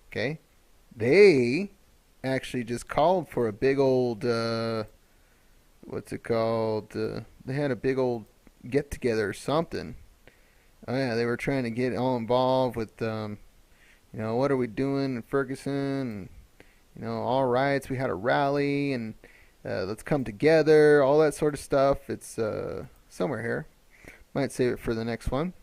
Okay, they actually just called for a big old what's it called? They had a big old get together or something. Oh yeah, they were trying to get all involved with what are we doing in Ferguson? And, all rights. We had a rally and let's come together. All that sort of stuff. It's somewhere here. Might save it for the next one.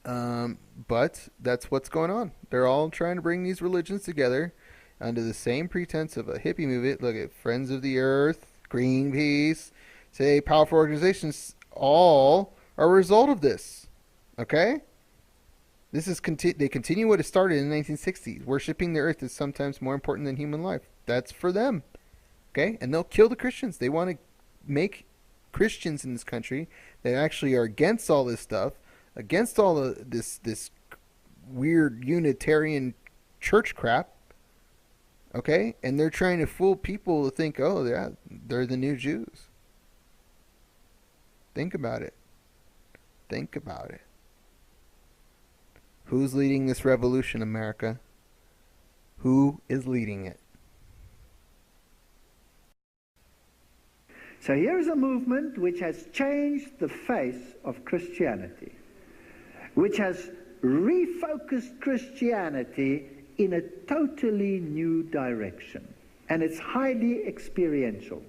But that's what's going on. They're all trying to bring these religions together under the same pretense of a hippie movement. Look at Friends of the Earth, Greenpeace, say powerful organizations, all are a result of this. Okay? This is they continue what it started in the 1960s. Worshipping the earth is sometimes more important than human life. That's for them. Okay? And they'll kill the Christians. They want to make Christians in this country that actually are against all this stuff, against all of this weird Unitarian church crap. Okay? And they're trying to fool people to think, oh, yeah, they're the new Jews. Think about it. Think about it. Who's leading this revolution, America? Who is leading it? So here's a movement which has changed the face of Christianity, which has refocused Christianity in a totally new direction, and it's highly experiential.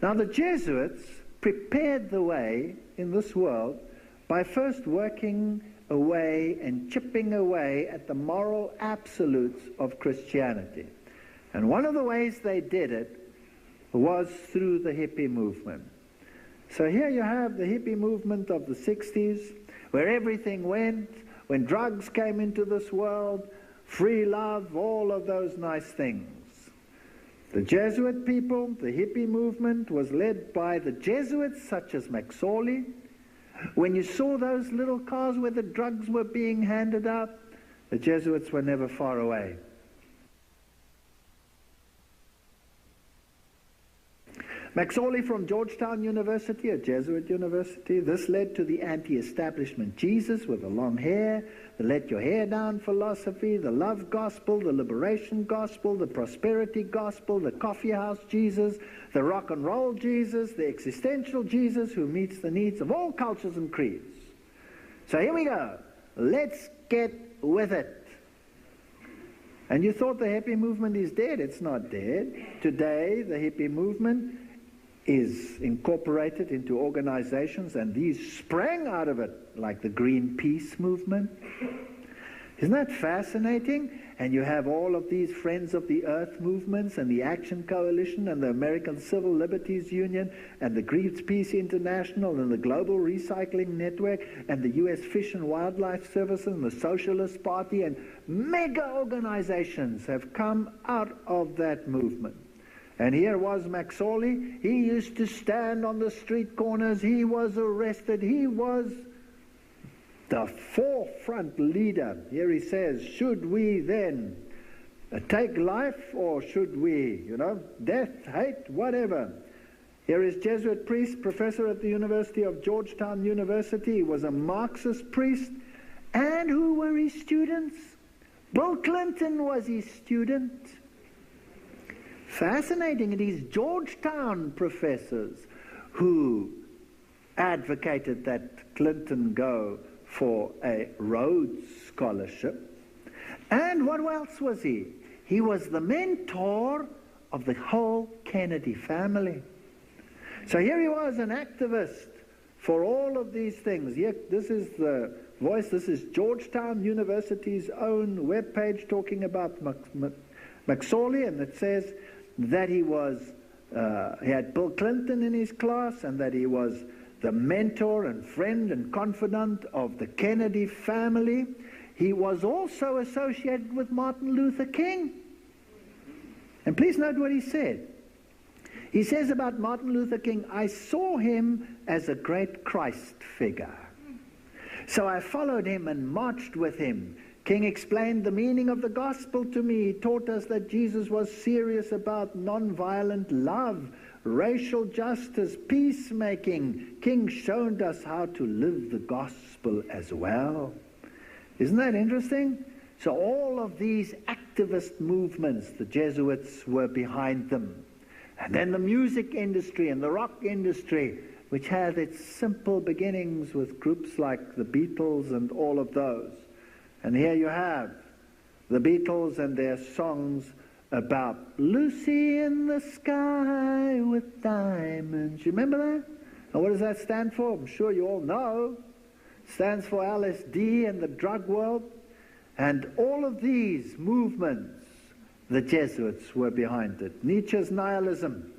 Now, the Jesuits prepared the way in this world by first working away and chipping away at the moral absolutes of Christianity. And one of the ways they did it was through the hippie movement. So here you have the hippie movement of the 60s, where everything went, when drugs came into this world, free love, all of those nice things. The Jesuit people, the hippie movement, was led by the Jesuits such as McSorley. When you saw those little cars where the drugs were being handed out, the Jesuits were never far away. McSorley from Georgetown University, a Jesuit university. This led to the anti-establishment Jesus with the long hair, the let your hair down philosophy, the love gospel, the liberation gospel, the prosperity gospel, the coffee house Jesus, the rock and roll Jesus, the existential Jesus who meets the needs of all cultures and creeds. So here we go. Let's get with it. And you thought the hippie movement is dead. It's not dead. Today, the hippie movement is incorporated into organizations, and these sprang out of it, like the Greenpeace movement. Isn't that fascinating? And you have all of these Friends of the Earth movements, and the Action Coalition, and the American Civil Liberties Union, and the Greenpeace International, and the Global Recycling Network, and the U.S. Fish and Wildlife Service, and the Socialist Party, and mega organizations have come out of that movement. And here was McSorley. He used to stand on the street corners. He was arrested. He was the forefront leader. Here he says, should we then take life, or should we, death, hate, whatever. Here is Jesuit priest, professor at the University of Georgetown University. He was a Marxist priest. And who were his students? Bill Clinton was his student. Fascinating. It is Georgetown professors who advocated that Clinton go for a Rhodes Scholarship. And what else was he? He was the mentor of the whole Kennedy family. So here he was, an activist for all of these things. Here, this is the voice. This is Georgetown University's own webpage talking about McSorley, and it says that he had Bill Clinton in his class, and that he was the mentor and friend and confidant of the Kennedy family. He was also associated with Martin Luther King. And please note what he said. He says about Martin Luther King, I saw him as a great Christ figure. So I followed him and marched with him. King explained the meaning of the gospel to me. He taught us that Jesus was serious about nonviolent love, racial justice, peacemaking. King showed us how to live the gospel as well. Isn't that interesting? So all of these activist movements, the Jesuits were behind them. And then the music industry and the rock industry, which had its simple beginnings with groups like the Beatles and all of those. And here you have the Beatles and their songs about Lucy in the sky with diamonds. You remember that? And what does that stand for? I'm sure you all know. It stands for LSD and the drug world. And all of these movements, the Jesuits were behind it. Nietzsche's nihilism.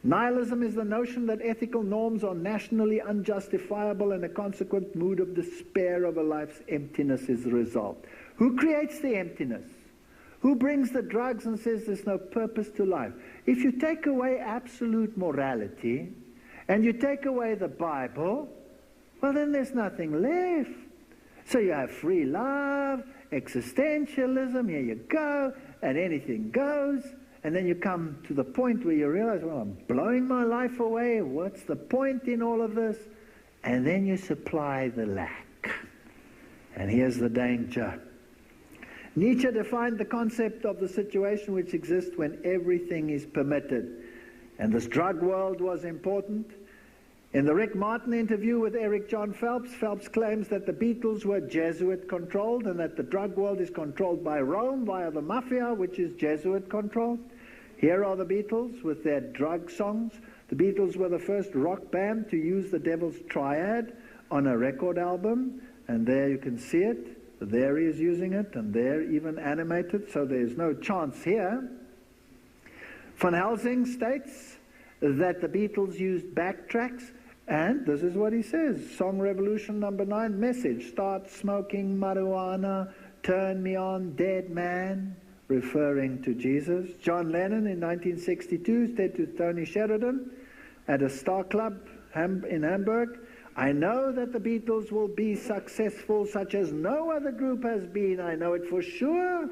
Nihilism is the notion that ethical norms are nationally unjustifiable and a consequent mood of despair over life's emptiness is the result. Who creates the emptiness? Who brings the drugs and says there's no purpose to life? If you take away absolute morality and you take away the Bible, well, then there's nothing left. So you have free love, existentialism, here you go, and anything goes. And then you come to the point where you realize, well, I'm blowing my life away. What's the point in all of this? And then you supply the lack. And here's the danger. Nietzsche defined the concept of the situation which exists when everything is permitted. And this drug world was important. In the Rick Martin interview with Eric John Phelps, Phelps claims that the Beatles were Jesuit-controlled and that the drug world is controlled by Rome via the mafia, which is Jesuit-controlled. Here are the Beatles with their drug songs. The Beatles were the first rock band to use the Devil's Triad on a record album, and there you can see it. There he is using it, and there even animated, so there's no chance here. Van Helsing states that the Beatles used backtracks, and this is what he says. Song Revolution number 9, message, start smoking marijuana, turn me on, dead man, referring to Jesus. John Lennon in 1962 said to Tony Sheridan at a Star Club in Hamburg, I know that the Beatles will be successful such as no other group has been. I know it for sure,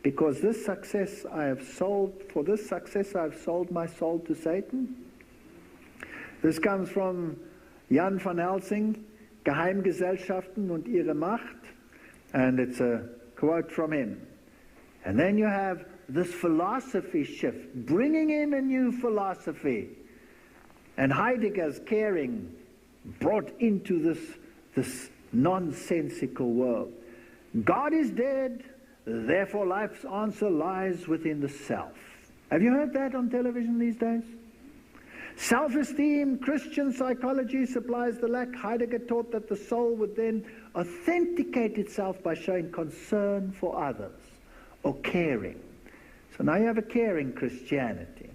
because for this success I have sold my soul to Satan. This comes from Jan van Helsing, Geheimgesellschaften und ihre Macht, and it's a quote from him. And then you have this philosophy shift, bringing in a new philosophy. And Heidegger's caring brought into this nonsensical world. God is dead, therefore life's answer lies within the self. Have you heard that on television these days? Self-esteem, Christian psychology supplies the lack. Heidegger taught that the soul would then authenticate itself by showing concern for others or caring. So now you have a caring Christianity.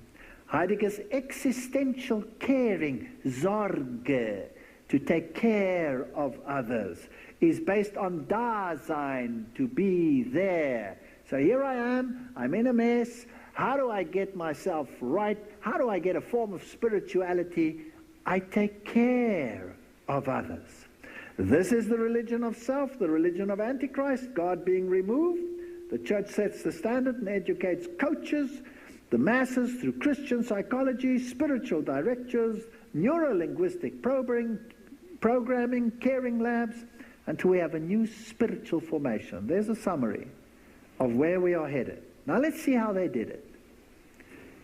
Heidegger's existential caring, Sorge, to take care of others, is based on Dasein, to be there. So here I am, I'm in a mess. How do I get myself right? How do I get a form of spirituality? I take care of others. This is the religion of self, the religion of Antichrist, God being removed. The church sets the standard and educates coaches, the masses through Christian psychology, spiritual directors, neuro-linguistic programming, caring labs, until we have a new spiritual formation. There's a summary of where we are headed. Now let's see how they did it.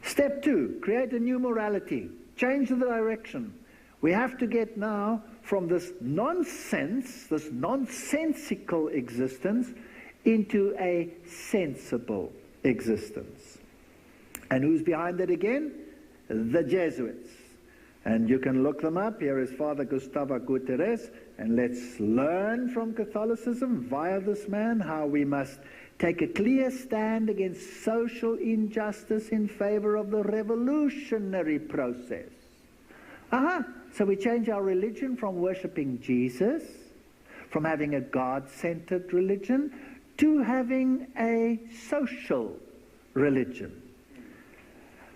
Step 2, create a new morality. Change the direction. We have to get now from this nonsense, this nonsensical existence, into a sensible existence. And who's behind it again? The Jesuits. And you can look them up. Here is Father Gustavo Guterres. And let's learn from Catholicism via this man how we must take a clear stand against social injustice in favor of the revolutionary process. So we change our religion from worshipping Jesus, from having a God-centered religion, to having a social religion.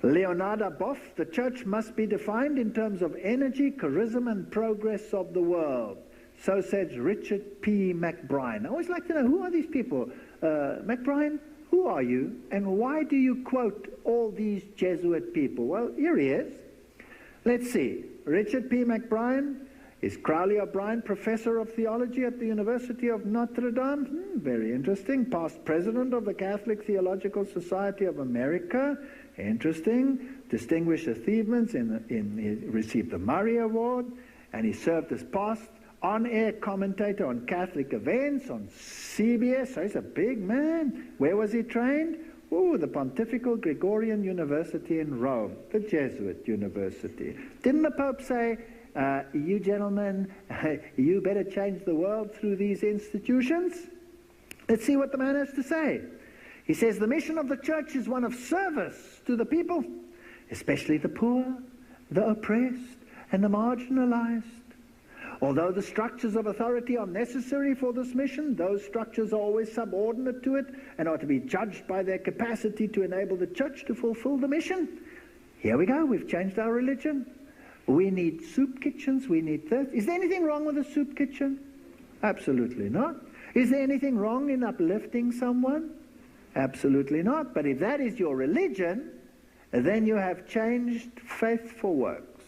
Leonardo Boff, the church must be defined in terms of energy, charisma, and progress of the world. So says Richard P. McBrien. I always like to know, who are these people? McBrien, who are you? And why do you quote all these Jesuit people? Well, here he is. Let's see. Richard P. McBrien is Crowley O'Brien, Professor of Theology at the University of Notre Dame. Very interesting. Past President of the Catholic Theological Society of America. Interesting. Distinguished achievements he received the Murray Award, and he served as past on-air commentator on Catholic events on CBS. So he's a big man. Where was he trained? The Pontifical Gregorian University in Rome, the Jesuit university. Didn't the Pope say, you gentlemen, you better change the world through these institutions? Let's see what the man has to say. He says, the mission of the church is one of service to the people, especially the poor, the oppressed, and the marginalized. Although the structures of authority are necessary for this mission, those structures are always subordinate to it and are to be judged by their capacity to enable the church to fulfill the mission. Here we go, we've changed our religion. We need soup kitchens, we need this. Is there anything wrong with a soup kitchen? Absolutely not. Is there anything wrong in uplifting someone? Absolutely not. But if that is your religion, then you have changed faith for works.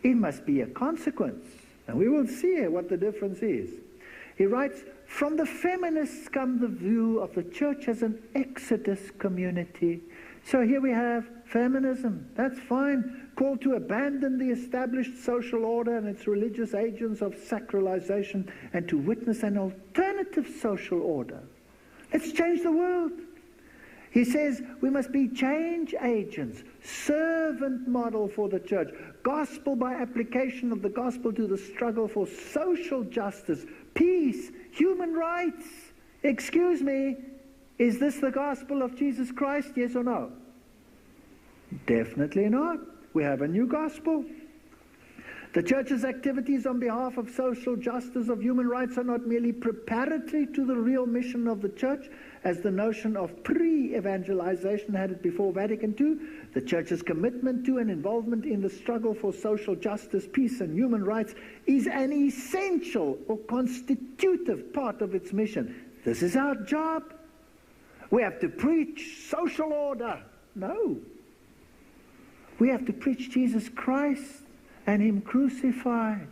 It must be a consequence. And we will see what the difference is. He writes, from the feminists come the view of the church as an exodus community. So here we have feminism. That's fine. Called to abandon the established social order and its religious agents of sacralization and to witness an alternative social order. Let's change the world. He says we must be change agents, servant model for the church, gospel by application of the gospel to the struggle for social justice, peace, human rights. Excuse me, is this the gospel of Jesus Christ, yes or no? Definitely not. We have a new gospel. The church's activities on behalf of social justice, of human rights, are not merely preparatory to the real mission of the church, as the notion of pre-evangelization had it before Vatican II. The church's commitment to and involvement in the struggle for social justice, peace, and human rights is an essential or constitutive part of its mission. This is our job. We have to preach social order. No. We have to preach Jesus Christ and Him crucified.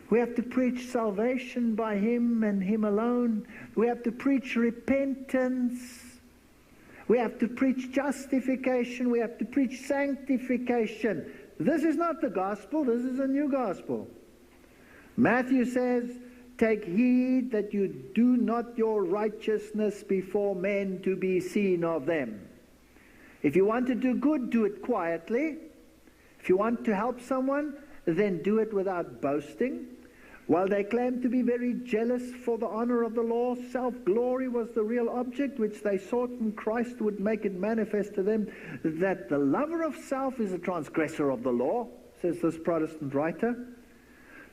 We have to preach salvation by Him and Him alone. We have to preach repentance. We have to preach justification. We have to preach sanctification. This is not the gospel. This is a new gospel. Matthew says, take heed that you do not your righteousness before men to be seen of them. If you want to do good, do it quietly. If you want to help someone, then do it without boasting. While they claimed to be very jealous for the honor of the law, self-glory was the real object which they sought, and Christ would make it manifest to them that the lover of self is a transgressor of the law, says this Protestant writer.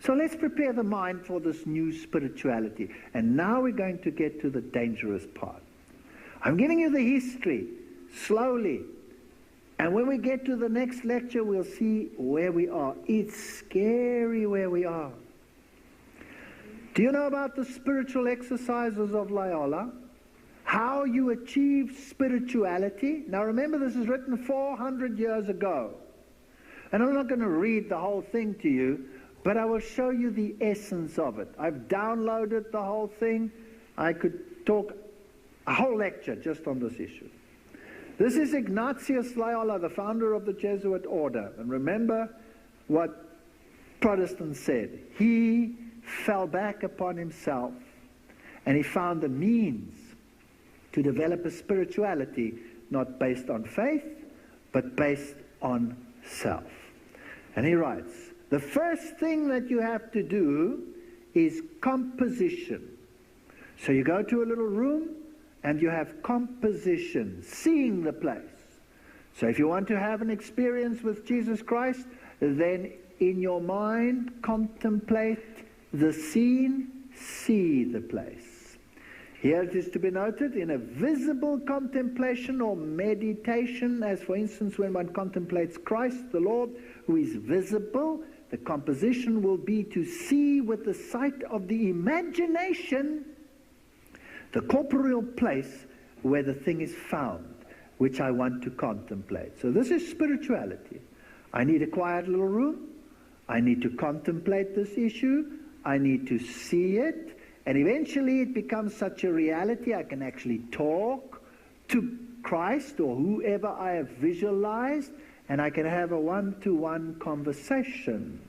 So let's prepare the mind for this new spirituality. And now we're going to get to the dangerous part. I'm giving you the history, slowly. And when we get to the next lecture, we'll see where we are. It's scary where we are. Do you know about the spiritual exercises of Loyola? How you achieve spirituality? Now remember, this is written 400 years ago. And I'm not going to read the whole thing to you, but I will show you the essence of it. I've downloaded the whole thing. I could talk a whole lecture just on this issue. This is Ignatius Loyola, the founder of the Jesuit order. And remember what Protestants said. He fell back upon himself and he found the means to develop a spirituality not based on faith, but based on self. And he writes, the first thing that you have to do is composition. So you go to a little room and you have composition, seeing the place. So if you want to have an experience with Jesus Christ, then in your mind contemplate the scene, see the place. Here it is to be noted, in a visible contemplation or meditation, as for instance when one contemplates Christ the Lord, who is visible, the composition will be to see with the sight of the imagination the corporeal place where the thing is found, which I want to contemplate. So this is spirituality. I need a quiet little room. I need to contemplate this issue. I need to see it. And eventually it becomes such a reality I can actually talk to Christ or whoever I have visualized, and I can have a one-to-one conversation.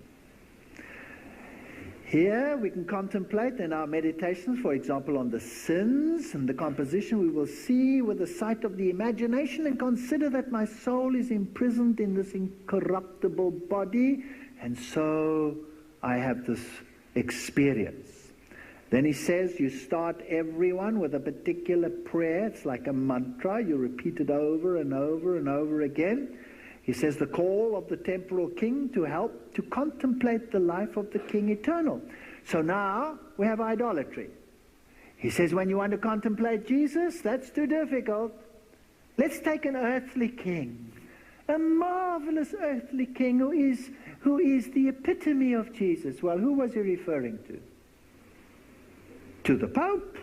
Here we can contemplate in our meditations, for example, on the sins and the composition. We will see with the sight of the imagination and consider that my soul is imprisoned in this incorruptible body, and so I have this experience. Then he says you start everyone with a particular prayer. It's like a mantra. You repeat it over and over and over again. He says the call of the temporal king to help to contemplate the life of the king eternal. So now we have idolatry. He says when you want to contemplate Jesus, that's too difficult. Let's take an earthly king, a marvelous earthly king who is the epitome of Jesus. Well, who was he referring to? To the Pope.